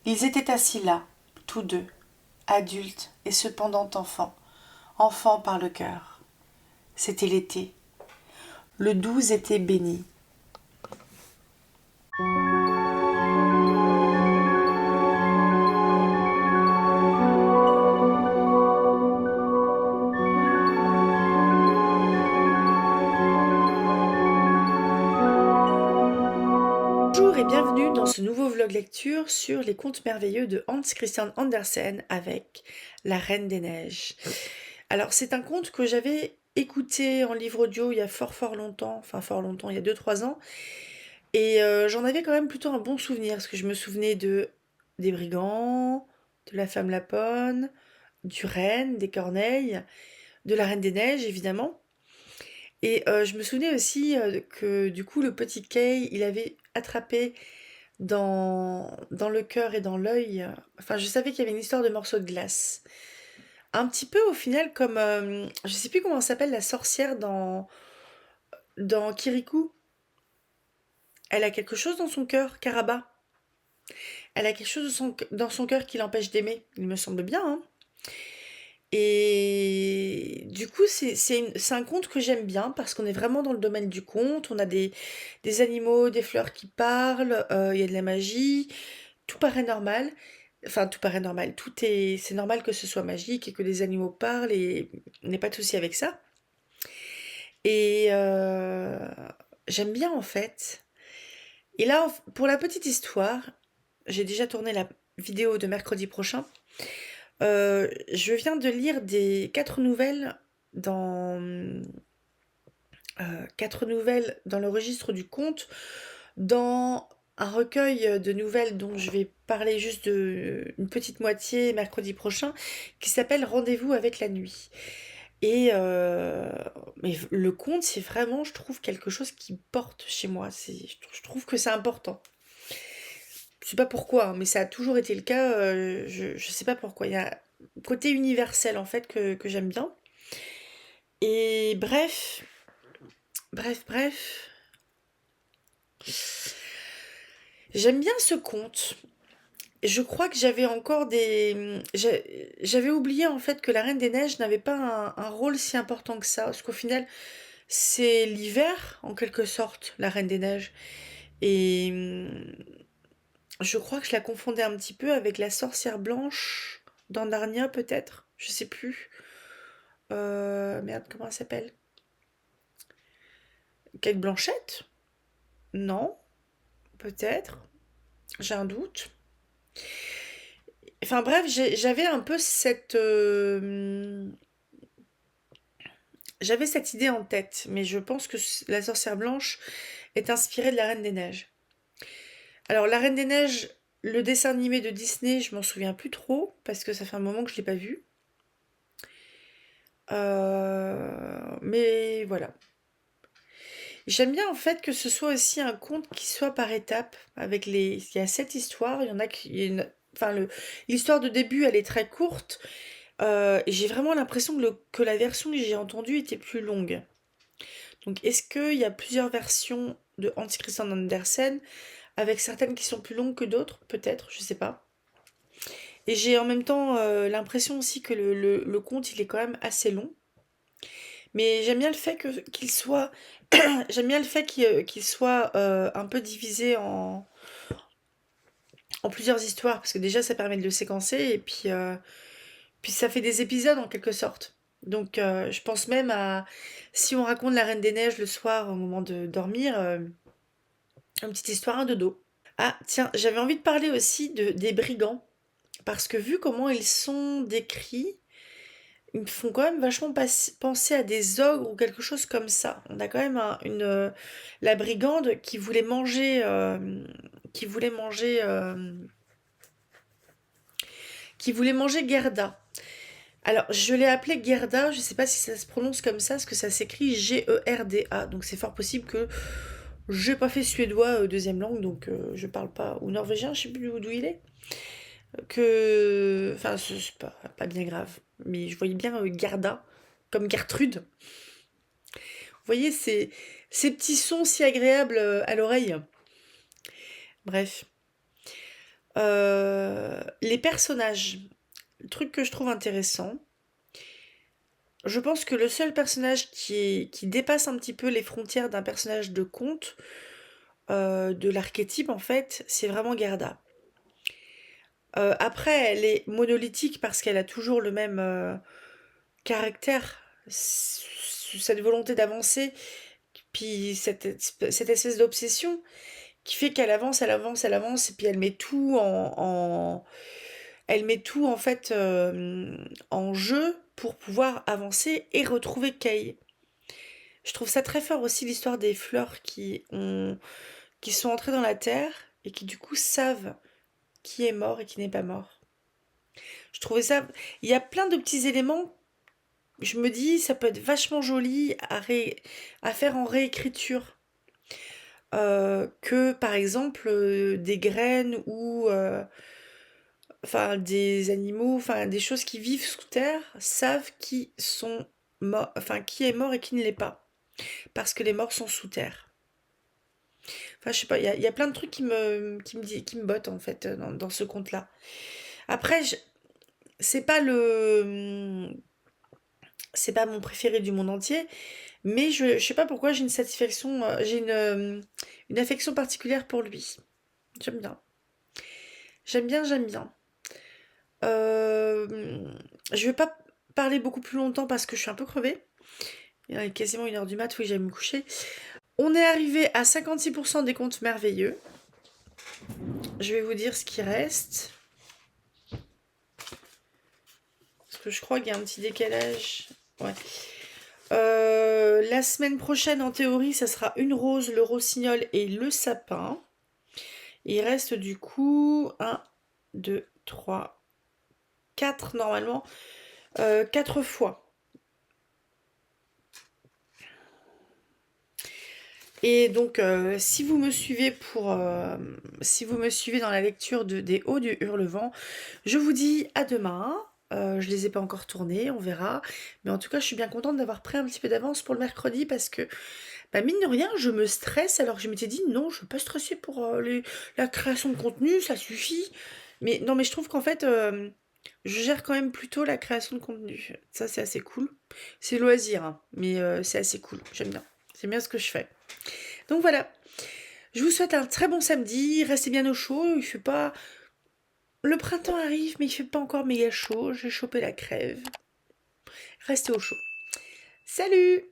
Ils étaient assis là, tous deux, adultes et cependant enfants par le cœur. C'était l'été. Le doux été béni. Bonjour et bienvenue dans ce nouveau vlog lecture sur les contes merveilleux de Hans Christian Andersen avec La Reine des Neiges. Alors c'est un conte que j'avais écouté en livre audio il y a fort longtemps, il y a 2-3 ans, et j'en avais quand même plutôt un bon souvenir, parce que je me souvenais des brigands, de la femme lapone, du renne, des corneilles, de la Reine des Neiges évidemment. Et je me souvenais aussi que du coup le petit Kay, il avait attrapé dans le cœur et dans l'œil, enfin je savais qu'il y avait une histoire de morceaux de glace. Un petit peu au final comme, je sais plus comment s'appelle la sorcière dans Kirikou. Elle a quelque chose dans son cœur, Karaba. Elle a quelque chose dans son cœur qui l'empêche d'aimer, il me semble bien, hein. Et du coup, c'est un conte que j'aime bien parce qu'on est vraiment dans le domaine du conte. On a des animaux, des fleurs qui parlent, il y a de la magie, tout paraît normal. Enfin, tout paraît normal. C'est normal que ce soit magique et que les animaux parlent et on n'ait pas de souci avec ça. Et j'aime bien en fait. Et là, pour la petite histoire, j'ai déjà tourné la vidéo de mercredi prochain. Je viens de lire 4 nouvelles dans 4 nouvelles dans le registre du conte, dans un recueil de nouvelles dont je vais parler juste une petite moitié mercredi prochain, qui s'appelle Rendez-vous avec la nuit. Et mais le conte, c'est vraiment, je trouve, quelque chose qui porte chez moi. Je trouve que c'est important. Je sais pas pourquoi, hein, mais ça a toujours été le cas. Je sais pas pourquoi. Il y a un côté universel en fait que j'aime bien. Et bref. J'aime bien ce conte. Je crois que j'avais encore j'avais oublié en fait que la Reine des Neiges n'avait pas un rôle si important que ça. Parce qu'au final, c'est l'hiver, en quelque sorte, la Reine des Neiges. Et je crois que je la confondais un petit peu avec la sorcière blanche dans Narnia, peut-être. Je sais plus. Merde, comment elle s'appelle? Kate Blanchette? Non, peut-être. J'ai un doute. Enfin bref, j'avais un peu j'avais cette idée en tête, mais je pense que la sorcière blanche est inspirée de la Reine des Neiges. Alors la Reine des Neiges, le dessin animé de Disney, je m'en souviens plus trop, parce que ça fait un moment que je l'ai pas vu. Mais voilà. J'aime bien en fait que ce soit aussi un conte qui soit par étapes, il y a 7 histoires, il y en a qui... Enfin, l'histoire de début, elle est très courte, et j'ai vraiment l'impression que la version que j'ai entendue était plus longue. Donc est-ce qu'il y a plusieurs versions de Hans Christian Andersen, avec certaines qui sont plus longues que d'autres? Peut-être, je sais pas. Et j'ai en même temps l'impression aussi que le conte, il est quand même assez long. Mais j'aime bien le fait qu'il soit... j'aime bien le fait qu'il soit un peu divisé en plusieurs histoires, parce que déjà ça permet de le séquencer, et puis Puis ça fait des épisodes en quelque sorte. Donc je pense même à si on raconte la Reine des Neiges le soir au moment de dormir, une petite histoire à dodo. Ah tiens, j'avais envie de parler aussi des brigands. Parce que vu comment ils sont décrits, ils me font quand même vachement penser à des ogres ou quelque chose comme ça. On a quand même la brigande qui voulait manger Gerda. Alors, je l'ai appelée Gerda, je sais pas si ça se prononce comme ça, parce que ça s'écrit Gerda, donc c'est fort possible que j'ai pas fait suédois deuxième langue, donc je parle pas, ou norvégien, je sais plus d'où il est. Enfin, c'est pas bien grave, mais je voyais bien Gerda, comme Gertrude. Vous voyez, ces petits sons si agréables à l'oreille. Bref. Les personnages. Le truc que je trouve intéressant, je pense que le seul personnage qui dépasse un petit peu les frontières d'un personnage de conte, de l'archétype en fait, c'est vraiment Gerda. Après, elle est monolithique parce qu'elle a toujours le même caractère, cette volonté d'avancer, puis cette espèce d'obsession qui fait qu'elle avance, elle avance, elle avance, et puis elle met tout elle met tout en fait en jeu pour pouvoir avancer et retrouver Kay. Je trouve ça très fort aussi l'histoire des fleurs qui sont entrées dans la terre et qui du coup savent qui est mort et qui n'est pas mort. Je trouvais ça. Il y a plein de petits éléments. Je me dis, ça peut être vachement joli à faire en réécriture. Que par exemple des graines ou enfin des animaux, enfin des choses qui vivent sous terre savent qui sont morts, enfin qui est mort et qui ne l'est pas, parce que les morts sont sous terre. Enfin je sais pas, il y a plein de trucs qui me bottent en fait dans ce conte-là. Après, c'est pas c'est pas mon préféré du monde entier, mais je sais pas pourquoi j'ai une satisfaction, j'ai une affection particulière pour lui. J'aime bien. J'aime bien, j'aime bien. Je vais pas parler beaucoup plus longtemps parce que je suis un peu crevée. Il est quasiment 1h du mat, oui, j'aime me coucher. On est arrivé à 56% des contes merveilleux. Je vais vous dire ce qui reste. Parce que je crois qu'il y a un petit décalage. Ouais. La semaine prochaine, en théorie, ça sera une rose, le rossignol et le sapin. Il reste du coup 1, 2, 3, 4 normalement. 4 fois. Et donc, si vous me suivez si vous me suivez dans la lecture des Hauts du Hurlevent, je vous dis à demain. Je les ai pas encore tournés, on verra. Mais en tout cas, je suis bien contente d'avoir pris un petit peu d'avance pour le mercredi parce que, bah, mine de rien, je me stresse alors que je m'étais dit non, je ne veux pas stresser pour la création de contenu, ça suffit. Mais non, mais je trouve qu'en fait, je gère quand même plutôt la création de contenu. Ça, c'est assez cool. C'est loisir, hein, mais c'est assez cool. J'aime bien. C'est bien ce que je fais. Donc voilà, je vous souhaite un très bon samedi, restez bien au chaud, il fait pas... Le printemps arrive, mais il fait pas encore méga chaud, j'ai chopé la crève. Restez au chaud. Salut!